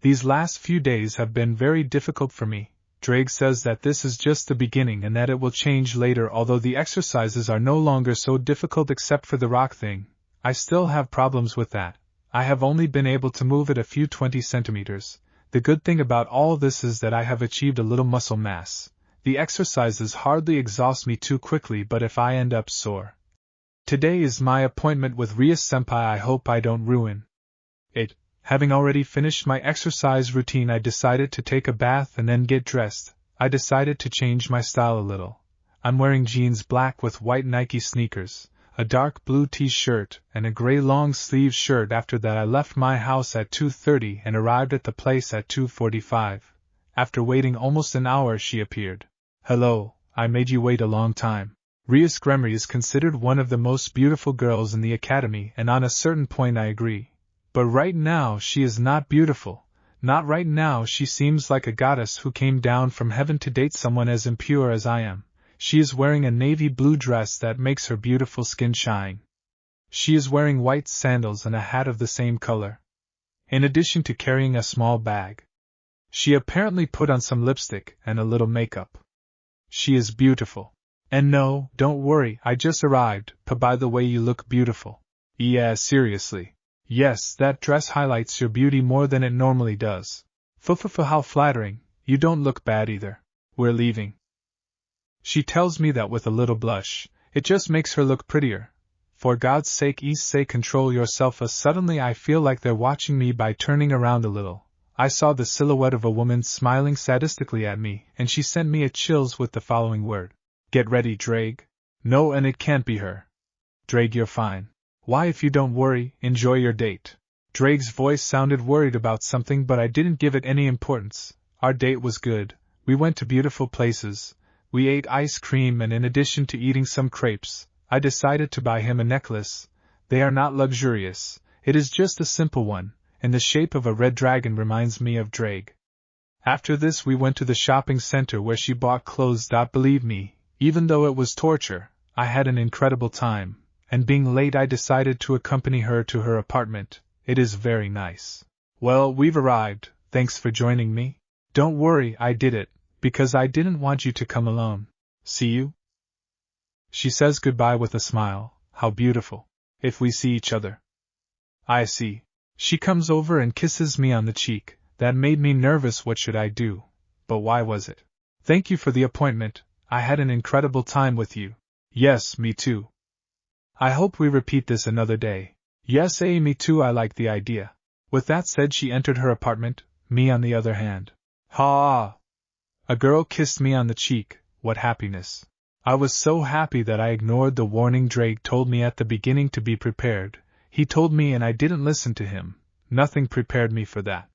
These last few days have been very difficult for me. Drake says that this is just the beginning and that it will change later, although the exercises are no longer so difficult except for the rock thing. I still have problems with that. I have only been able to move it a few 20 centimeters. The good thing about all this is that I have achieved a little muscle mass. The exercises hardly exhaust me too quickly, but if I end up sore. Today is my appointment with Ria-senpai. I hope I don't ruin it. Having already finished my exercise routine, I decided to take a bath and then get dressed. I decided to change my style a little. I'm wearing jeans black with white Nike sneakers, a dark blue t-shirt, and a gray long-sleeve shirt. After that I left my house at 2:30 and arrived at the place at 2:45. After waiting almost an hour, she appeared. Hello, I made you wait a long time. Ria Scremry is considered one of the most beautiful girls in the academy, and on a certain point I agree. But right now she is not beautiful. Not right now. She seems like a goddess who came down from heaven to date someone as impure as I am. She is wearing a navy blue dress that makes her beautiful skin shine. She is wearing white sandals and a hat of the same color, in addition to carrying a small bag. She apparently put on some lipstick and a little makeup. She is beautiful. And no, don't worry, I just arrived, but by the way, you look beautiful. Yeah, seriously. Yes, that dress highlights your beauty more than it normally does. How flattering. You don't look bad either. We're leaving. She tells me that with a little blush. It just makes her look prettier. For God's sake, Issei, control yourself. Suddenly I feel like they're watching me. By turning around a little, I saw the silhouette of a woman smiling sadistically at me, and she sent me a chills with the following word. Get ready, Drake. No, and it can't be her. Drake, you're fine. Why, if you don't worry, enjoy your date. Drake's voice sounded worried about something, but I didn't give it any importance. Our date was good. We went to beautiful places. We ate ice cream, and in addition to eating some crepes, I decided to buy him a necklace. They are not luxurious. It is just a simple one, in the shape of a red dragon, reminds me of Drake. After this we went to the shopping center where she bought clothes. Believe me, even though it was torture, I had an incredible time. And being late, I decided to accompany her to her apartment. It is very nice. Well, we've arrived. Thanks for joining me. Don't worry, I did it, because I didn't want you to come alone. See you? She says goodbye with a smile. How beautiful. If we see each other. I see. She comes over and kisses me on the cheek. That made me nervous. What should I do? But why was it? Thank you for the appointment. I had an incredible time with you. Yes, me too. I hope we repeat this another day. Yes, me too, I like the idea. With that said, she entered her apartment, me on the other hand. Ha! A girl kissed me on the cheek, what happiness. I was so happy that I ignored the warning Drake told me at the beginning to be prepared. He told me and I didn't listen to him. Nothing prepared me for that.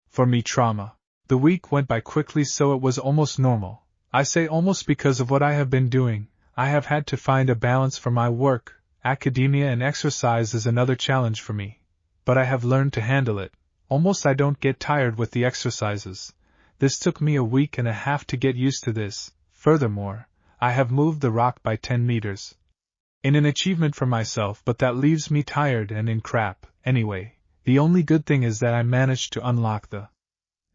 For me, trauma. The week went by quickly, so it was almost normal. I say almost because of what I have been doing. I have had to find a balance for my work. Academia and exercise is another challenge for me. But I have learned to handle it. Almost I don't get tired with the exercises. This took me a week and a half to get used to this. Furthermore, I have moved the rock by 10 meters. In an achievement for myself, but that leaves me tired and in crap. Anyway, the only good thing is that I managed to unlock the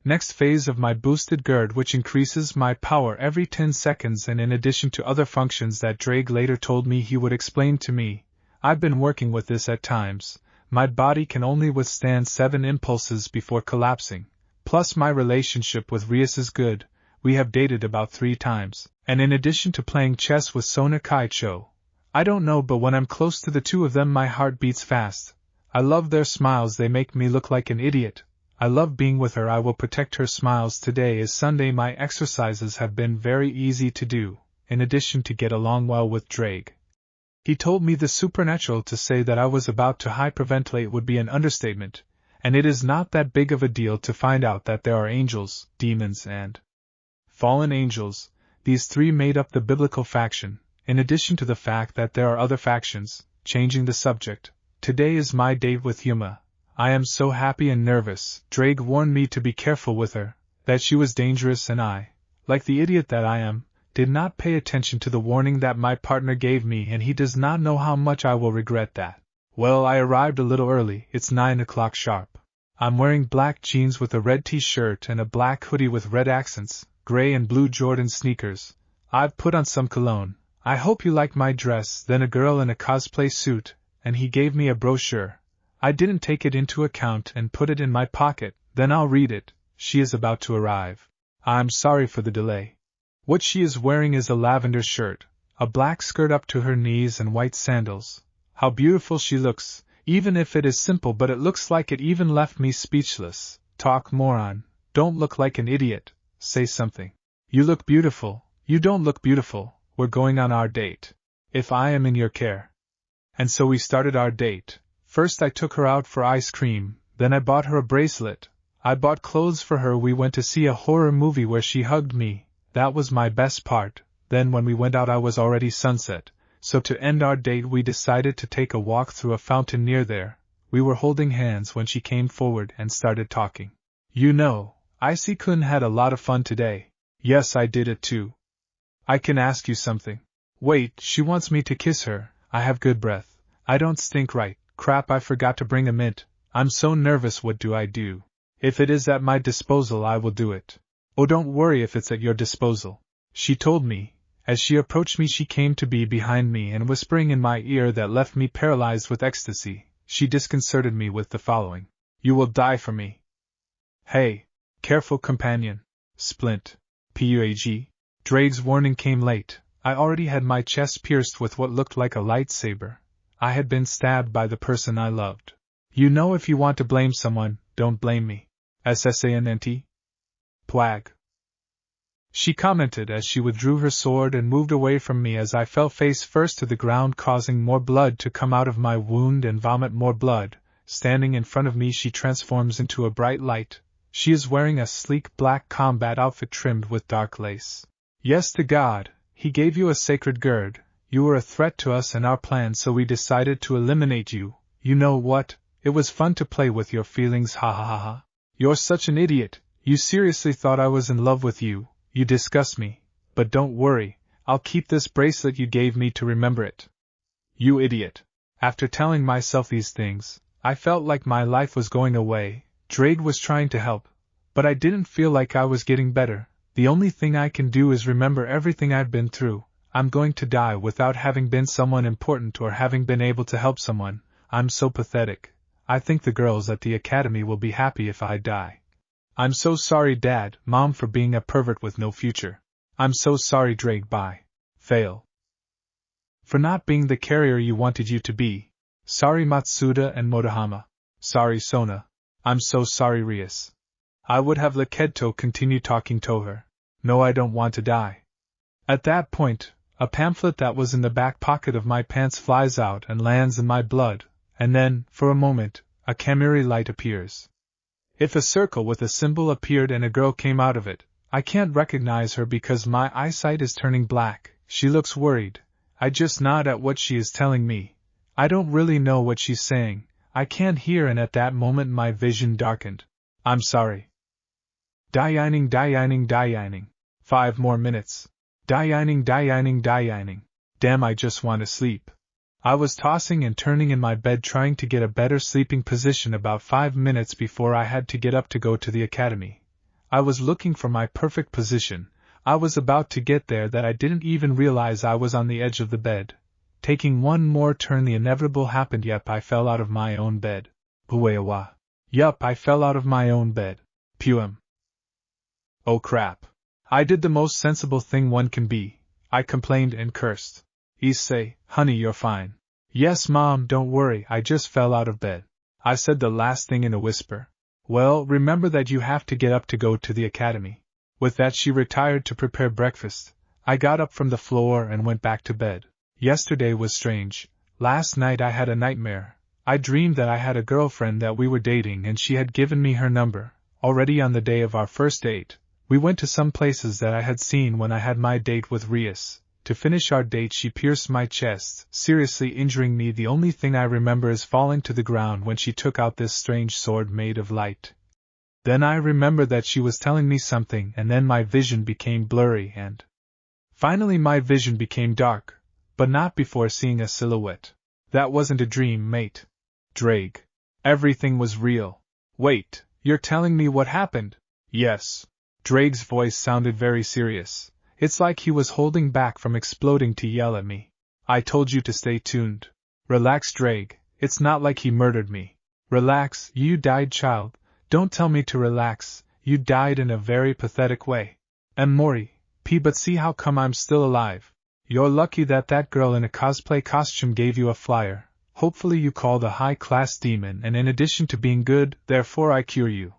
next phase of my boosted GERD, which increases my power every 10 seconds, and in addition to other functions that Drake later told me he would explain to me. I've been working with this at times. My body can only withstand 7 impulses before collapsing. Plus my relationship with Rias is good. We have dated about 3 times, and in addition to playing chess with Sona Kaicho. I don't know, but when I'm close to the two of them my heart beats fast. I love their smiles, they make me look like an idiot. I love being with her. I will protect her smiles. Today is Sunday. My exercises have been very easy to do, in addition to get along well with Drake. He told me the supernatural. To say that I was about to hyperventilate would be an understatement, and it is not that big of a deal to find out that there are angels, demons, and fallen angels. These 3 made up the biblical faction, in addition to the fact that there are other factions. Changing the subject, today is my date with Yuma. I am so happy and nervous. Drake warned me to be careful with her, that she was dangerous, and I, like the idiot that I am, did not pay attention to the warning that my partner gave me, and he does not know how much I will regret that. Well, I arrived a little early. It's 9 o'clock sharp. I'm wearing black jeans with a red t-shirt and a black hoodie with red accents, gray and blue Jordan sneakers. I've put on some cologne. I hope you like my dress. Then a girl in a cosplay suit, and he gave me a brochure. I didn't take it into account and put it in my pocket. Then I'll read it. She is about to arrive. I'm sorry for the delay. What she is wearing is a lavender shirt, a black skirt up to her knees, and white sandals. How beautiful she looks, even if it is simple, but it looks like it. Even left me speechless. Talk, moron. Don't look like an idiot. Say something. You look beautiful. You don't look beautiful. We're going on our date. If I am in your care. And so we started our date. First I took her out for ice cream, then I bought her a bracelet. I bought clothes for her. We went to see a horror movie where she hugged me. That was my best part. Then when we went out I was already sunset, so to end our date we decided to take a walk through a fountain near there. We were holding hands when she came forward and started talking. You know, Issei-kun had a lot of fun today. Yes, I did it too. I can ask you something. Wait, she wants me to kiss her. I have good breath. I don't stink, right? Crap, I forgot to bring a mint. I'm so nervous. What do I do? If it is at my disposal I will do it. Oh, don't worry if it's at your disposal. She told me. As she approached me she came to be behind me and whispering in my ear that left me paralyzed with ecstasy. She disconcerted me with the following. You will die for me. Hey. Careful, companion. Splint. Pug. Drake's warning came late. I already had my chest pierced with what looked like a lightsaber. I had been stabbed by the person I loved. You know, if you want to blame someone, don't blame me. SSANNT? Pwag. She commented as she withdrew her sword and moved away from me as I fell face first to the ground, causing more blood to come out of my wound and vomit more blood. Standing in front of me she transforms into a bright light. She is wearing a sleek black combat outfit trimmed with dark lace. Yes, to God, he gave you a sacred GERD. You were a threat to us and our plans, so we decided to eliminate you. You know what? It was fun to play with your feelings, ha ha ha ha. You're such an idiot. You seriously thought I was in love with you. You disgust me. But don't worry, I'll keep this bracelet you gave me to remember it. You idiot. After telling myself these things, I felt like my life was going away. Drake was trying to help, but I didn't feel like I was getting better. The only thing I can do is remember everything I've been through. I'm going to die without having been someone important or having been able to help someone. I'm so pathetic. I think the girls at the academy will be happy if I die. I'm so sorry, Dad, Mom, for being a pervert with no future. I'm so sorry, Drake. Bye. Fail. For not being the carrier you wanted you to be. Sorry Matsuda and Motohama. Sorry Sona. I'm so sorry Rias. I would have Lekedto continue talking to her. No, I don't want to die. At that point, a pamphlet that was in the back pocket of my pants flies out and lands in my blood, and then, for a moment, a Kamiri light appears. If a circle with a symbol appeared and a girl came out of it, I can't recognize her because my eyesight is turning black. She looks worried. I just nod at what she is telling me. I don't really know what she's saying. I can't hear, and at that moment my vision darkened. I'm sorry. Dieyining. 5 more minutes. Dieyining. Damn, I just want to sleep. I was tossing and turning in my bed trying to get a better sleeping position about 5 minutes before I had to get up to go to the academy. I was looking for my perfect position. I was about to get there that I didn't even realize I was on the edge of the bed. Taking one more turn, the inevitable happened. Yup, I fell out of my own bed. Ueawa. Yup, I fell out of my own bed. Puem. Oh crap. I did the most sensible thing one can be. I complained and cursed. Issei, honey, you're fine. Yes, Mom, don't worry, I just fell out of bed. I said the last thing in a whisper. Well, remember that you have to get up to go to the academy. With that, she retired to prepare breakfast. I got up from the floor and went back to bed. Yesterday was strange. Last night I had a nightmare. I dreamed that I had a girlfriend that we were dating and she had given me her number. Already on the day of our first date, we went to some places that I had seen when I had my date with Rias. To finish our date, she pierced my chest, seriously injuring me. The only thing I remember is falling to the ground when she took out this strange sword made of light. Then I remember that she was telling me something, and then my vision became blurry and finally my vision became dark. But not before seeing a silhouette. That wasn't a dream, mate. Drake. Everything was real. Wait, you're telling me what happened? Yes. Drake's voice sounded very serious. It's like he was holding back from exploding to yell at me. I told you to stay tuned. Relax, Drake. It's not like he murdered me. Relax, you died, child. Don't tell me to relax. You died in a very pathetic way. Mori, but see how come I'm still alive. You're lucky that that girl in a cosplay costume gave you a flyer. Hopefully you call the high-class demon, and in addition to being good, therefore I cure you.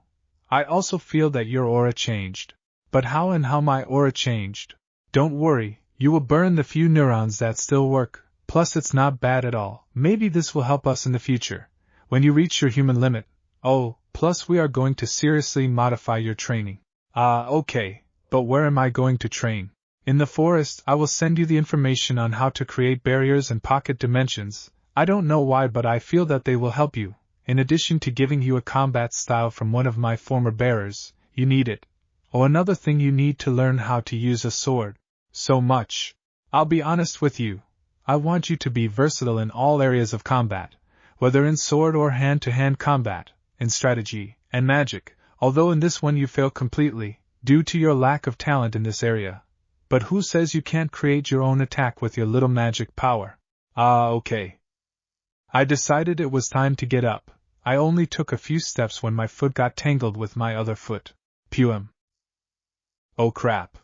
I also feel that your aura changed. But how and how my aura changed? Don't worry, you will burn the few neurons that still work, plus it's not bad at all. Maybe this will help us in the future, when you reach your human limit. Oh, plus we are going to seriously modify your training. Okay, but where am I going to train? In the forest. I will send you the information on how to create barriers and pocket dimensions. I don't know why, but I feel that they will help you. In addition to giving you a combat style from one of my former bearers, you need it. Oh, another thing, you need to learn how to use a sword. So much. I'll be honest with you. I want you to be versatile in all areas of combat, whether in sword or hand-to-hand combat, in strategy and magic, although in this one you fail completely, due to your lack of talent in this area. But who says you can't create your own attack with your little magic power? Okay. I decided it was time to get up. I only took a few steps when my foot got tangled with my other foot. Puem. Oh crap.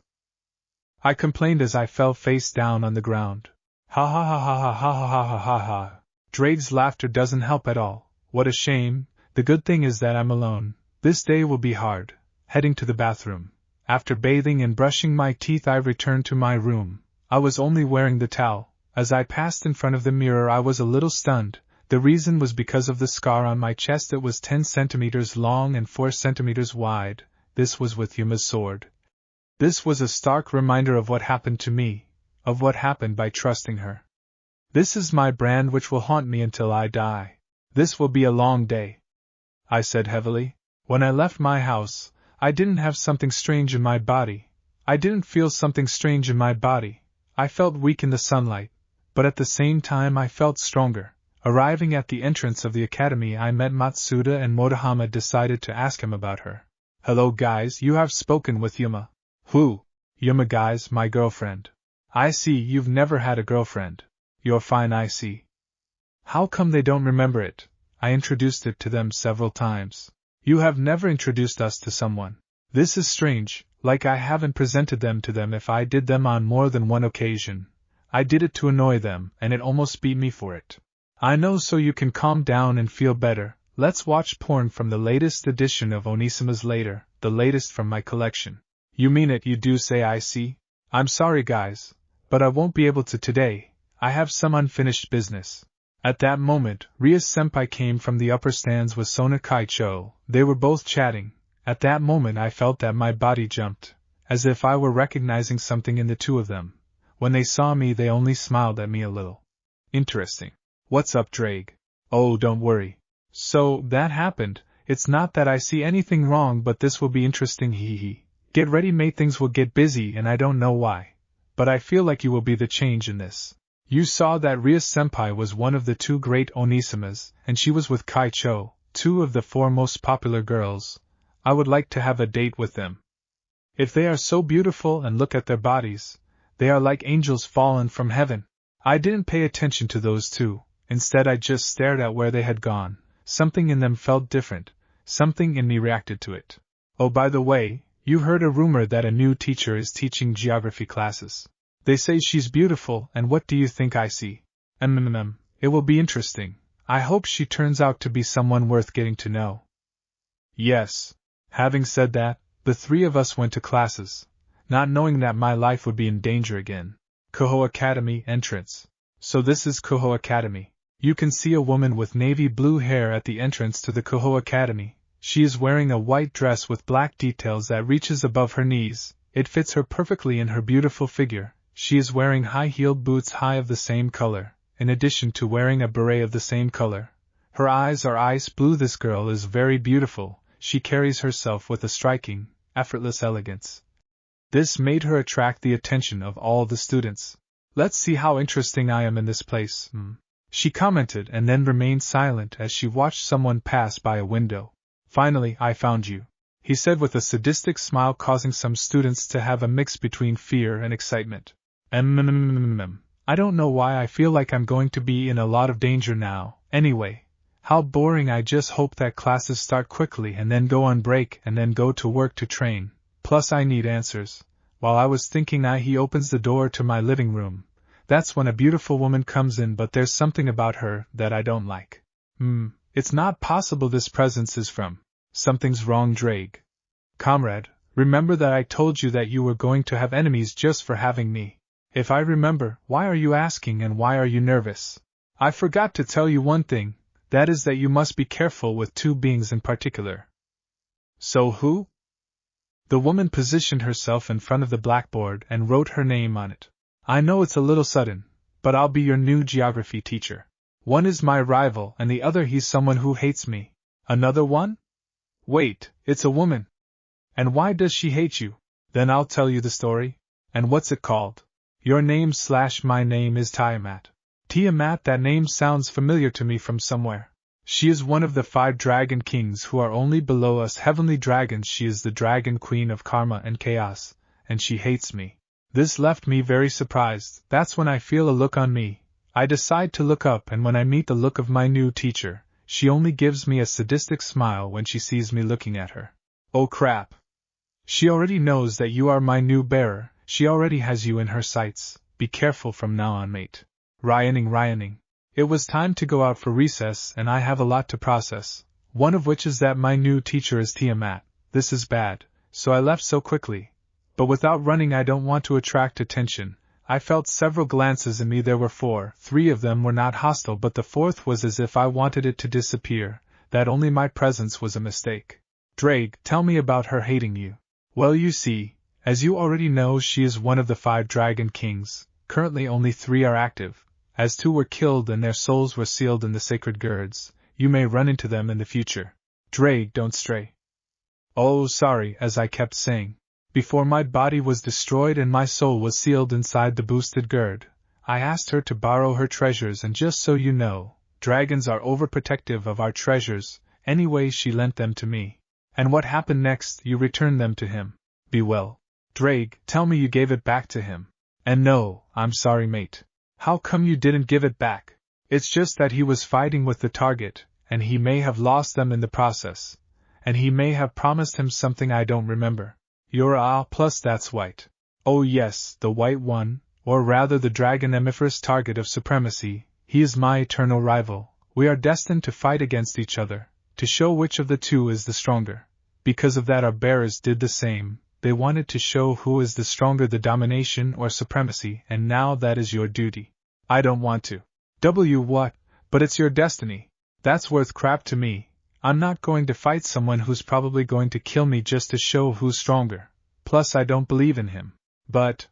I complained as I fell face down on the ground. Ha ha ha ha ha ha ha ha ha ha. Drake's laughter doesn't help at all. What a shame. The good thing is that I'm alone. This day will be hard. Heading to the bathroom. After bathing and brushing my teeth, I returned to my room. I was only wearing the towel. As I passed in front of the mirror, I was a little stunned. The reason was because of the scar on my chest. It was 10 centimeters long and 4 centimeters wide. This was with Yuma's sword. This was a stark reminder of what happened to me, of what happened by trusting her. This is my brand which will haunt me until I die. This will be a long day, I said heavily. When I left my house, I didn't have something strange in my body. I didn't feel something strange in my body. I felt weak in the sunlight, but at the same time I felt stronger. Arriving at the entrance of the academy, I met Matsuda and Motohama. Decided to ask him about her. Hello guys, you have spoken with Yuma. Who? Yuma, guys, my girlfriend. I see you've never had a girlfriend. You're fine, I see. How come they don't remember it? I introduced it to them several times. You have never introduced us to someone. This is strange, like I haven't presented them to them if I did them on more than one occasion. I did it to annoy them, and it almost beat me for it. I know, so you can calm down and feel better. Let's watch porn from the latest edition of Onisima's later, the latest from my collection. You mean it, you do say, I see? I'm sorry guys, but I won't be able to today. I have some unfinished business. At that moment, Ria-senpai came from the upper stands with Sona Kaicho. They were both chatting. At that moment I felt that my body jumped, as if I were recognizing something in the two of them. When they saw me they only smiled at me a little. Interesting. What's up, Drake? Oh, don't worry. So, that happened. It's not that I see anything wrong, but this will be interesting, hee hee. Get ready mate, things will get busy and I don't know why. But I feel like you will be the change in this. You saw that Ria-senpai was one of the two great Onisimas, and she was with Kaicho, two of the 4 most popular girls. I would like to have a date with them. If they are so beautiful and look at their bodies, they are like angels fallen from heaven. I didn't pay attention to those two, instead I just stared at where they had gone. Something in them felt different, something in me reacted to it. Oh, by the way, you heard a rumor that a new teacher is teaching geography classes. They say she's beautiful, and what do you think I see? It will be interesting. I hope she turns out to be someone worth getting to know. Yes. Having said that, the 3 of us went to classes, not knowing that my life would be in danger again. Kuho Academy entrance. So this is Kuho Academy. You can see a woman with navy blue hair at the entrance to the Kuho Academy. She is wearing a white dress with black details that reaches above her knees. It fits her perfectly in her beautiful figure. She is wearing high-heeled boots high of the same color, in addition to wearing a beret of the same color. Her eyes are ice blue. This girl is very beautiful. She carries herself with a striking, effortless elegance. This made her attract the attention of all the students. Let's see how interesting I am in this place, She commented and then remained silent as she watched someone pass by a window. Finally, I found you, he said with a sadistic smile, causing some students to have a mix between fear and excitement. I don't know why I feel like I'm going to be in a lot of danger now. Anyway, how boring. I just hope that classes start quickly and then go on break and then go to work to train. Plus I need answers. While I was thinking he opens the door to my living room. That's when a beautiful woman comes in, but there's something about her that I don't like. It's not possible this presence is from. Something's wrong, Drake. Comrade, remember that I told you that you were going to have enemies just for having me. If I remember, why are you asking and why are you nervous? I forgot to tell you one thing, that is that you must be careful with 2 beings in particular. So who? The woman positioned herself in front of the blackboard and wrote her name on it. I know it's a little sudden, but I'll be your new geography teacher. One is my rival and the other he's someone who hates me. Another one? Wait, it's a woman. And why does she hate you? Then I'll tell you the story. And what's it called? Your name / my name is Tiamat. Tiamat, that name sounds familiar to me from somewhere. She is one of the 5 dragon kings who are only below us heavenly dragons. She is the dragon queen of karma and chaos, and she hates me. This left me very surprised. That's when I feel a look on me. I decide to look up, and when I meet the look of my new teacher, she only gives me a sadistic smile when she sees me looking at her. Oh crap. She already knows that you are my new bearer. She already has you in her sights. Be careful from now on, mate. Ryaning. It was time to go out for recess, and I have a lot to process. One of which is that my new teacher is Tiamat. This is bad, so I left so quickly. But without running, I don't want to attract attention. I felt several glances in me. There were 4. 3 of them were not hostile, but the 4th was as if I wanted it to disappear, that only my presence was a mistake. Drake, tell me about her hating you. Well, you see, as you already know, she is one of the 5 dragon kings. Currently only 3 are active, as 2 were killed and their souls were sealed in the sacred girds. You may run into them in the future. Drake, don't stray. Oh, sorry, as I kept saying. Before my body was destroyed and my soul was sealed inside the boosted gird, I asked her to borrow her treasures, and just so you know, dragons are overprotective of our treasures. Anyway, she lent them to me. And what happened next? You returned them to him. Be well. Drake, tell me you gave it back to him. And no, I'm sorry, mate. How come you didn't give it back? It's just that he was fighting with the target, and he may have lost them in the process. And he may have promised him something I don't remember. You're plus that's white. Oh yes, the white one. or rather the dragon amorphous target of supremacy. He is my eternal rival. We are destined to fight against each other, to show which of the two is the stronger. Because of that our bearers did the same. They wanted to show who is the stronger, the domination or supremacy, and now that is your duty. I don't want to. What? But it's your destiny. That's worth crap to me. I'm not going to fight someone who's probably going to kill me just to show who's stronger. Plus I don't believe in him. But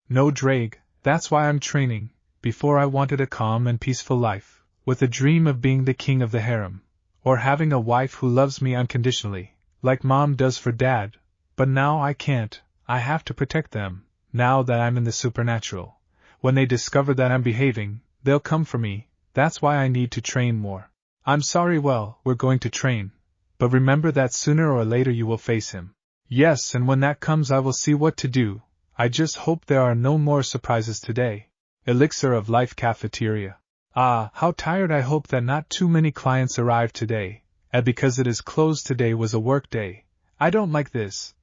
no, Drake, that's why I'm training. Before I wanted a calm and peaceful life, with a dream of being the king of the harem, or having a wife who loves me unconditionally, like mom does for dad. But now I can't. I have to protect them. Now that I'm in the supernatural, when they discover that I'm behaving, they'll come for me. That's why I need to train more. I'm sorry, well, we're going to train. But remember that sooner or later you will face him. Yes, and when that comes I will see what to do. I just hope there are no more surprises today. Elixir of Life Cafeteria. Ah, how tired. I hope that not too many clients arrive today, and because it is closed today was a work day. I don't like this.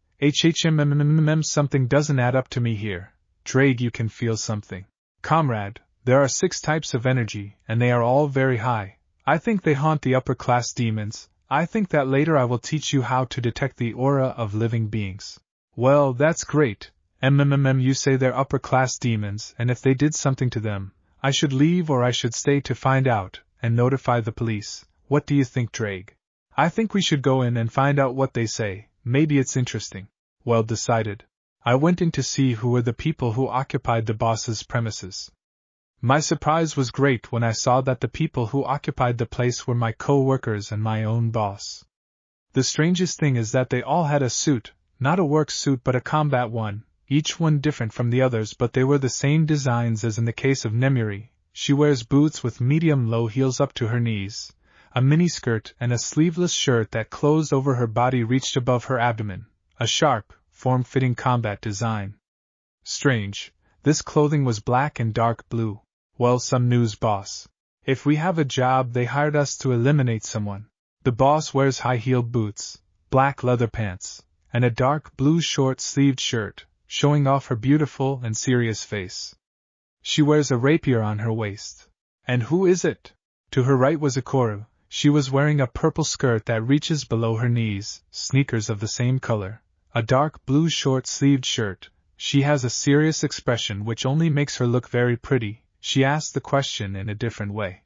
Something doesn't add up to me here. Drake, you can feel something. Comrade, there are 6 types of energy, and they are all very high. I think they haunt the upper-class demons. I think that later I will teach you how to detect the aura of living beings. Well, that's great. You say they're upper-class demons, and if they did something to them, I should leave or I should stay to find out, and notify the police. What do you think, Drake? I think we should go in and find out what they say. Maybe it's interesting. Well decided. I went in to see who were the people who occupied the boss's premises. My surprise was great when I saw that the people who occupied the place were my co-workers and my own boss. The strangest thing is that they all had a suit, not a work suit but a combat one, each one different from the others, but they were the same designs as in the case of Nemuri. She wears boots with medium-low heels up to her knees, a miniskirt and a sleeveless shirt that closed over her body reached above her abdomen, a sharp, form-fitting combat design. Strange, this clothing was black and dark blue. Well, some news, boss. If we have a job, they hired us to eliminate someone. The boss wears high-heeled boots, black leather pants, and a dark blue short-sleeved shirt, showing off her beautiful and serious face. She wears a rapier on her waist. And who is it? To her right was Ikoru. She was wearing a purple skirt that reaches below her knees, sneakers of the same color, a dark blue short-sleeved shirt. She has a serious expression which only makes her look very pretty. She asked the question in a different way.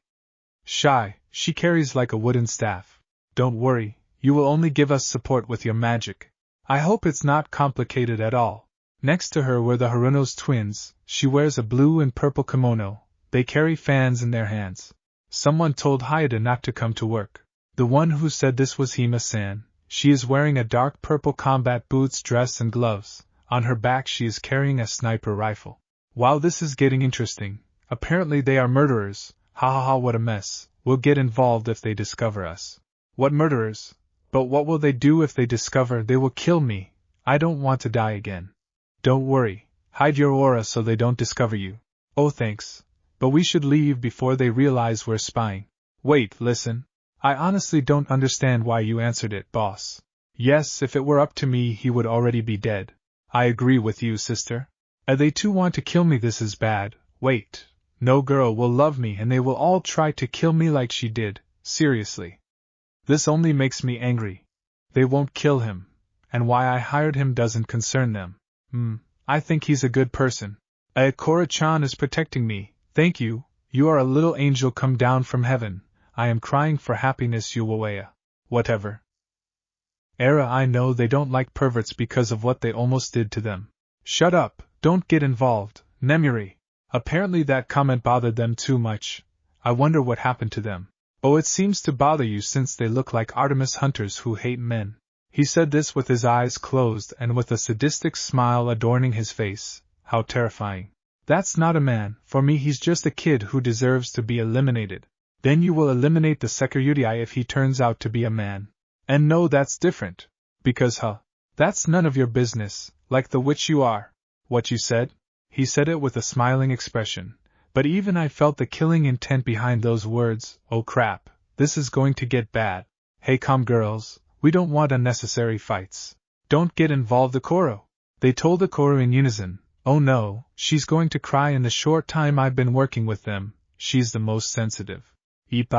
Shy, she carries like a wooden staff. Don't worry, you will only give us support with your magic. I hope it's not complicated at all. Next to her were the Haruno's twins. She wears a blue and purple kimono. They carry fans in their hands. Someone told Hayada not to come to work. The one who said this was Hima-san. She is wearing a dark purple combat boots, dress and gloves. On her back she is carrying a sniper rifle. Wow, this is getting interesting. Apparently they are murderers. Ha ha ha, what a mess. We'll get involved if they discover us. What murderers? But what will they do if they discover? They will kill me. I don't want to die again. Don't worry. Hide your aura so they don't discover you. Oh, thanks. But we should leave before they realize we're spying. Wait, listen. I honestly don't understand why you answered it, boss. Yes, if it were up to me he would already be dead. I agree with you, sister. They too want to kill me. This is bad. Wait. No girl will love me and they will all try to kill me like she did. Seriously. This only makes me angry. They won't kill him. And why I hired him doesn't concern them. I think he's a good person. Ikora-chan is protecting me. Thank you. You are a little angel come down from heaven. I am crying for happiness, Uwawea. Whatever. I know they don't like perverts because of what they almost did to them. Shut up. Don't get involved, Nemuri. Apparently that comment bothered them too much. I wonder what happened to them. Oh, it seems to bother you since they look like Artemis hunters who hate men. He said this with his eyes closed and with a sadistic smile adorning his face. How terrifying. That's not a man. For me he's just a kid who deserves to be eliminated. Then you will eliminate the Sekiryuutei if he turns out to be a man. And no, that's different. Because that's none of your business, like the witch you are. What you said? He said it with a smiling expression, but even I felt the killing intent behind those words. Oh crap, this is going to get bad. Hey, calm girls, we don't want unnecessary fights. Don't get involved, Ikoro. They told Ikoro in unison, Oh no, she's going to cry in the short time I've been working with them, she's the most sensitive. Eep.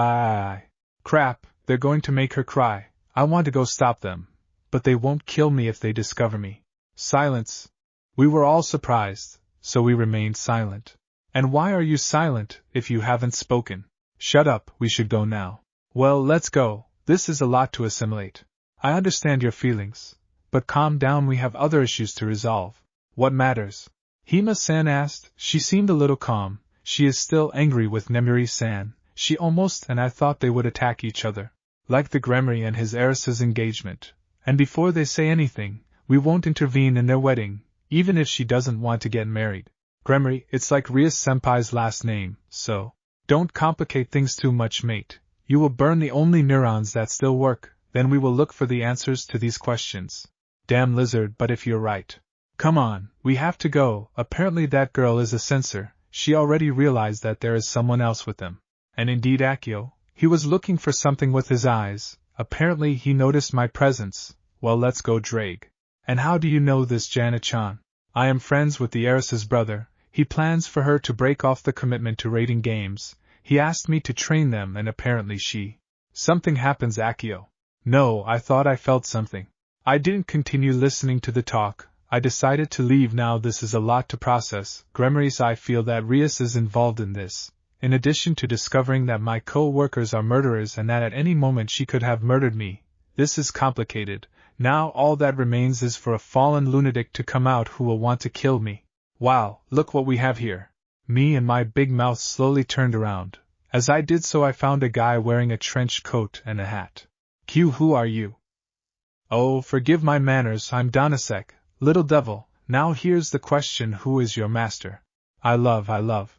Crap, they're going to make her cry. I want to go stop them. But they won't kill me if they discover me. Silence. We were all surprised, so we remained silent. And why are you silent, if you haven't spoken? Shut up, we should go now. Well, let's go, this is a lot to assimilate. I understand your feelings. But calm down, we have other issues to resolve. What matters? Hima-san asked. She seemed a little calm. She is still angry with Nemuri-san. She almost and I thought they would attack each other. Like the Gremory and his heiress's engagement. And before they say anything, we won't intervene in their wedding, even if she doesn't want to get married. Gremory, it's like Rias-senpai's last name, so don't complicate things too much, mate. You will burn the only neurons that still work, then we will look for the answers to these questions. Damn lizard, but if you're right. Come on, we have to go. Apparently that girl is a censor. She already realized that there is someone else with them. And indeed Akio, he was looking for something with his eyes. Apparently he noticed my presence. Well, let's go, Drake. And how do you know this, Janet-chan? I am friends with the heiress's brother. He plans for her to break off the commitment to raiding games. He asked me to train them and apparently she... Something happens, Akio. No, I thought I felt something. I didn't continue listening to the talk. I decided to leave now. This is a lot to process. Gremory's, I feel that Rias is involved in this. In addition to discovering that my co-workers are murderers and that at any moment she could have murdered me. This is complicated. Now all that remains is for a fallen lunatic to come out who will want to kill me. Wow, look what we have here. Me and my big mouth slowly turned around. As I did so I found a guy wearing a trench coat and a hat. Q, who are you? Oh, forgive my manners, I'm Danasek, little devil. Now here's the question, who is your master? I love.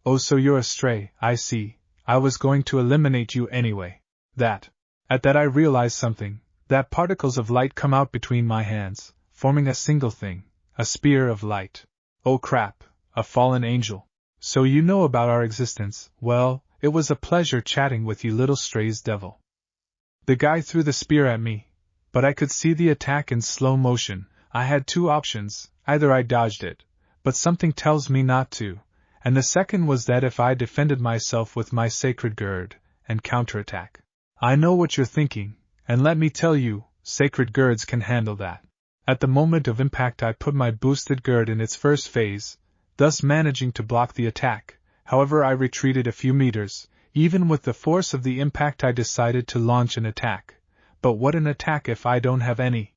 Oh, so you're a stray, I see. I was going to eliminate you anyway. At that I realized something, that particles of light come out between my hands, forming a single thing, a spear of light. Oh crap, a fallen angel. So you know about our existence. Well, it was a pleasure chatting with you, little strays devil. The guy threw the spear at me, but I could see the attack in slow motion. I had two options, either I dodged it, but something tells me not to, and the second was that if I defended myself with my sacred gird, and counterattack. I know what you're thinking, and let me tell you, sacred girds can handle that. At the moment of impact I put my boosted gird in its first phase, thus managing to block the attack. However, I retreated a few meters. Even with the force of the impact I decided to launch an attack. But what an attack if I don't have any?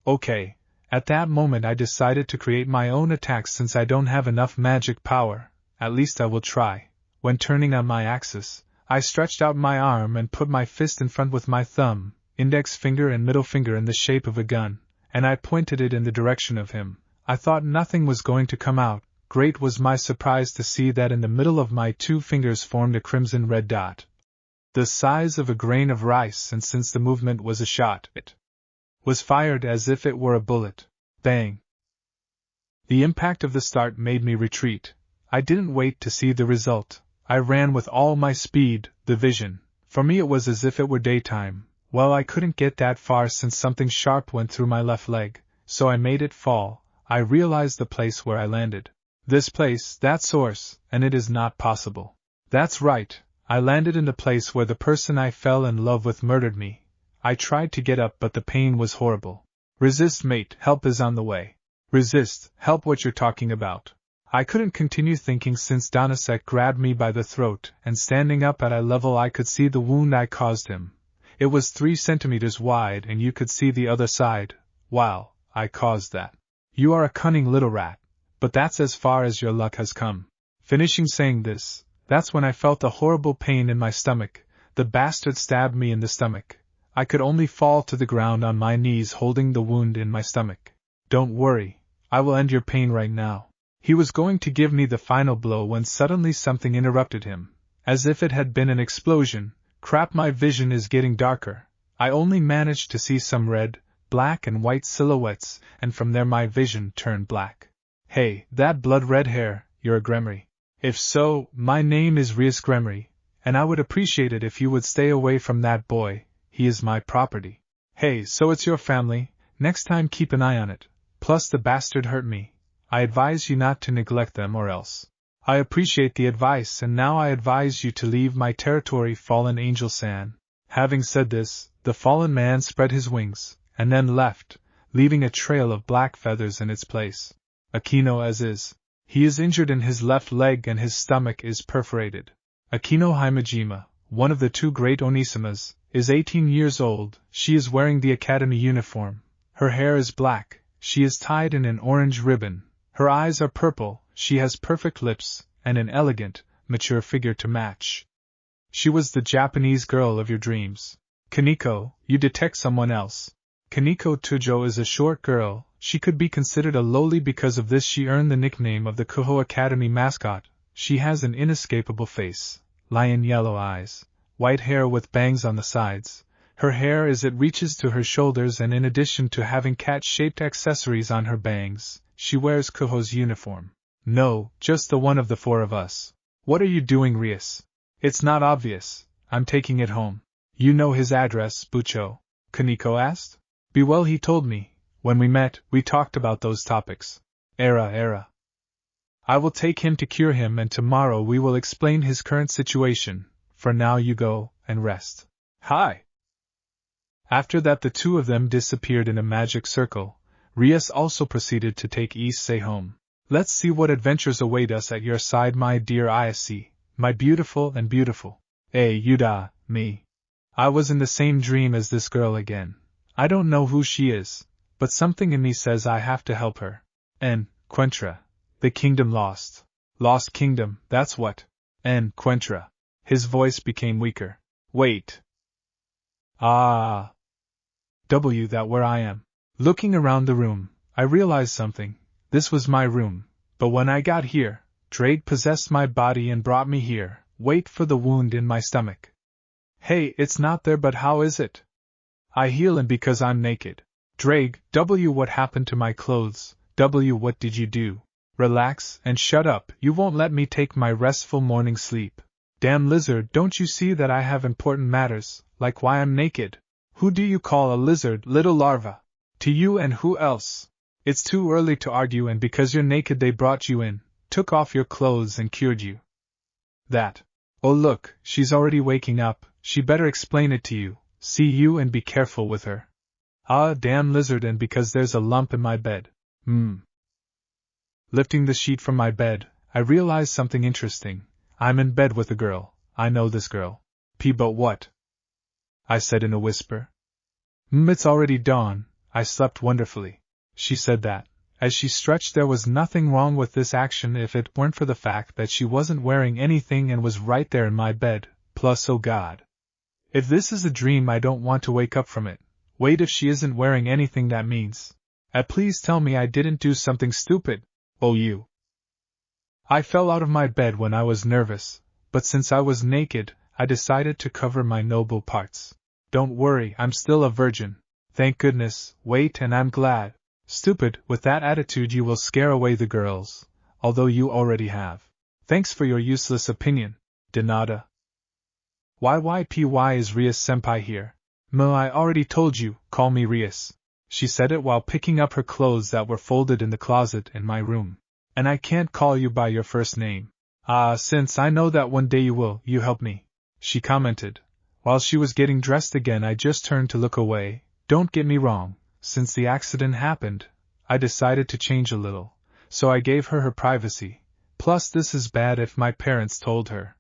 Okay, at that moment I decided to create my own attack since I don't have enough magic power. At least I will try. When turning on my axis, I stretched out my arm and put my fist in front with my thumb, index finger and middle finger in the shape of a gun, and I pointed it in the direction of him. I thought nothing was going to come out. Great was my surprise to see that in the middle of my two fingers formed a crimson-red dot, the size of a grain of rice, and since the movement was a shot, it was fired as if it were a bullet. Bang! The impact of the start made me retreat. I didn't wait to see the result. I ran with all my speed. The vision. For me it was as if it were daytime. Well, I couldn't get that far since something sharp went through my left leg, so I made it fall. I realized the place where I landed. This place, that source, and it is not possible. That's right, I landed in the place where the person I fell in love with murdered me. I tried to get up but the pain was horrible. Resist, mate, help is on the way. Resist, help, what you're talking about. I couldn't continue thinking since Danasek grabbed me by the throat, and standing up at eye level I could see the wound I caused him. It was 3 centimeters wide and you could see the other side. Wow, I caused that. You are a cunning little rat. But that's as far as your luck has come. Finishing saying this, that's when I felt a horrible pain in my stomach. The bastard stabbed me in the stomach. I could only fall to the ground on my knees holding the wound in my stomach. Don't worry, I will end your pain right now. He was going to give me the final blow when suddenly something interrupted him. As if it had been an explosion. Crap, my vision is getting darker. I only managed to see some red, black and white silhouettes, and from there my vision turned black. Hey, that blood-red hair, you're a Gremory. If so, my name is Rias Gremory, and I would appreciate it if you would stay away from that boy, he is my property. Hey, so it's your family, next time keep an eye on it. Plus the bastard hurt me. I advise you not to neglect them or else. I appreciate the advice, and now I advise you to leave my territory, fallen angel-san. Having said this, the fallen man spread his wings, and then left, leaving a trail of black feathers in its place. Akino as is. He is injured in his left leg and his stomach is perforated. Akino Himejima, one of the two great Onisamas, is 18 years old. She is wearing the academy uniform. Her hair is black, she is tied in an orange ribbon. Her eyes are purple, she has perfect lips, and an elegant, mature figure to match. She was the Japanese girl of your dreams. Kaneko, you detect someone else. Kaneko Tujo is a short girl. She could be considered a lowly because of this she earned the nickname of the Kuho Academy mascot. She has an inescapable face, lion yellow eyes, white hair with bangs on the sides. Her hair it reaches to her shoulders, and in addition to having cat-shaped accessories on her bangs, she wears Kuho's uniform. No, just the one of the four of us. What are you doing, Rias? It's not obvious. I'm taking it home. You know his address, Bucho? Kaneko asked. Well, he told me. When we met, we talked about those topics. Era. I will take him to cure him, and tomorrow we will explain his current situation. For now you go, and rest. Hi! After that the two of them disappeared in a magic circle. Rias also proceeded to take Issei home. Let's see what adventures await us at your side, my dear Issei, my beautiful and beautiful. Yuda, me. I was in the same dream as this girl again. I don't know who she is, but something in me says I have to help her. Quentra. The kingdom lost. Lost kingdom, that's what. Quentra. His voice became weaker. Wait. That where I am. Looking around the room, I realized something. This was my room, but when I got here, Drake possessed my body and brought me here. Wait for the wound in my stomach. Hey, it's not there, but how is it? I heal, and because I'm naked. Drake, what happened to my clothes? What did you do? Relax and shut up, you won't let me take my restful morning sleep. Damn lizard, don't you see that I have important matters, like why I'm naked? Who do you call a lizard, little larva? To you and who else? It's too early to argue, and because you're naked they brought you in, took off your clothes and cured you. That. Oh look, she's already waking up, she better explain it to you. See you and be careful with her. Damn lizard, and because there's a lump in my bed. Lifting the sheet from my bed, I realized something interesting. I'm in bed with a girl. I know this girl. But what? I said in a whisper. It's already dawn. I slept wonderfully. She said that. As she stretched, there was nothing wrong with this action if it weren't for the fact that she wasn't wearing anything and was right there in my bed. Plus, oh God. If this is a dream, I don't want to wake up from it. Wait, if she isn't wearing anything, that means. Please tell me I didn't do something stupid. Oh, you. I fell out of my bed when I was nervous, but since I was naked, I decided to cover my noble parts. Don't worry, I'm still a virgin. Thank goodness. Wait, and I'm glad. Stupid, with that attitude you will scare away the girls, although you already have. Thanks for your useless opinion, Denada. Why is Rias-senpai here? I already told you, call me Rias. She said it while picking up her clothes that were folded in the closet in my room. And I can't call you by your first name. Since I know that one day you will, you help me, she commented. While she was getting dressed again, I just turned to look away. Don't get me wrong, since the accident happened, I decided to change a little, so I gave her privacy. Plus, this is bad if my parents told her.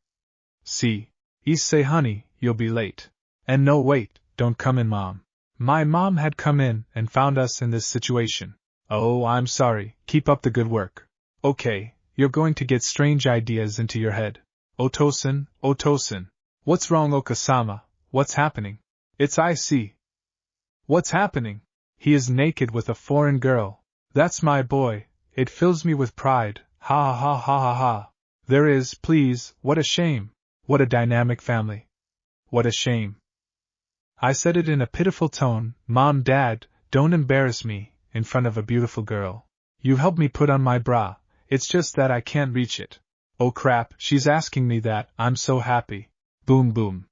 See, Issei honey, you'll be late. And no, wait, don't come in, Mom. My mom had come in and found us in this situation. Oh, I'm sorry, keep up the good work. Okay, you're going to get strange ideas into your head. Otosan. What's wrong, Okasama? What's happening? It's Issei. What's happening? He is naked with a foreign girl. That's my boy. It fills me with pride. Ha ha ha ha ha ha. There is, please, what a shame. What a dynamic family. What a shame. I said it in a pitiful tone. Mom, Dad, don't embarrass me, in front of a beautiful girl. You helped me put on my bra. It's just that I can't reach it. Oh crap, she's asking me that. I'm so happy. Boom boom.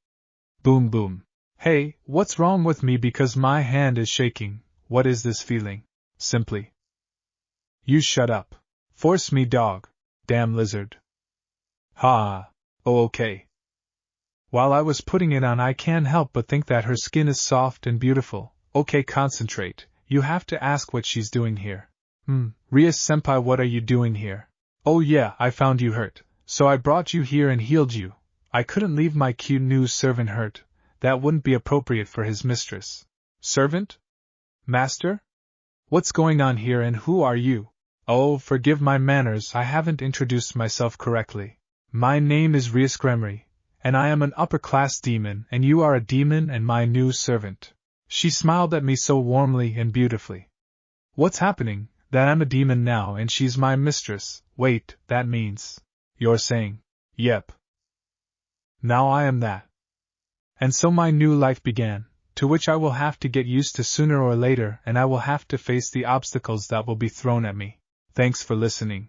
Boom boom. Hey, what's wrong with me because my hand is shaking? What is this feeling? Simply. You shut up. Force me, dog. Damn lizard. Ha! Oh, okay. While I was putting it on, I can't help but think that her skin is soft and beautiful. Okay, concentrate. You have to ask what she's doing here. Ria-senpai, what are you doing here? Oh yeah, I found you hurt, so I brought you here and healed you. I couldn't leave my cute new servant hurt. That wouldn't be appropriate for his mistress. Servant? Master? What's going on here and who are you? Oh, forgive my manners, I haven't introduced myself correctly. My name is Ria-senpai, and I am an upper-class demon, and you are a demon and my new servant. She smiled at me so warmly and beautifully. What's happening? That I'm a demon now and she's my mistress. Wait, that means... You're saying... Yep. Now I am that. And so my new life began, to which I will have to get used to sooner or later, and I will have to face the obstacles that will be thrown at me. Thanks for listening.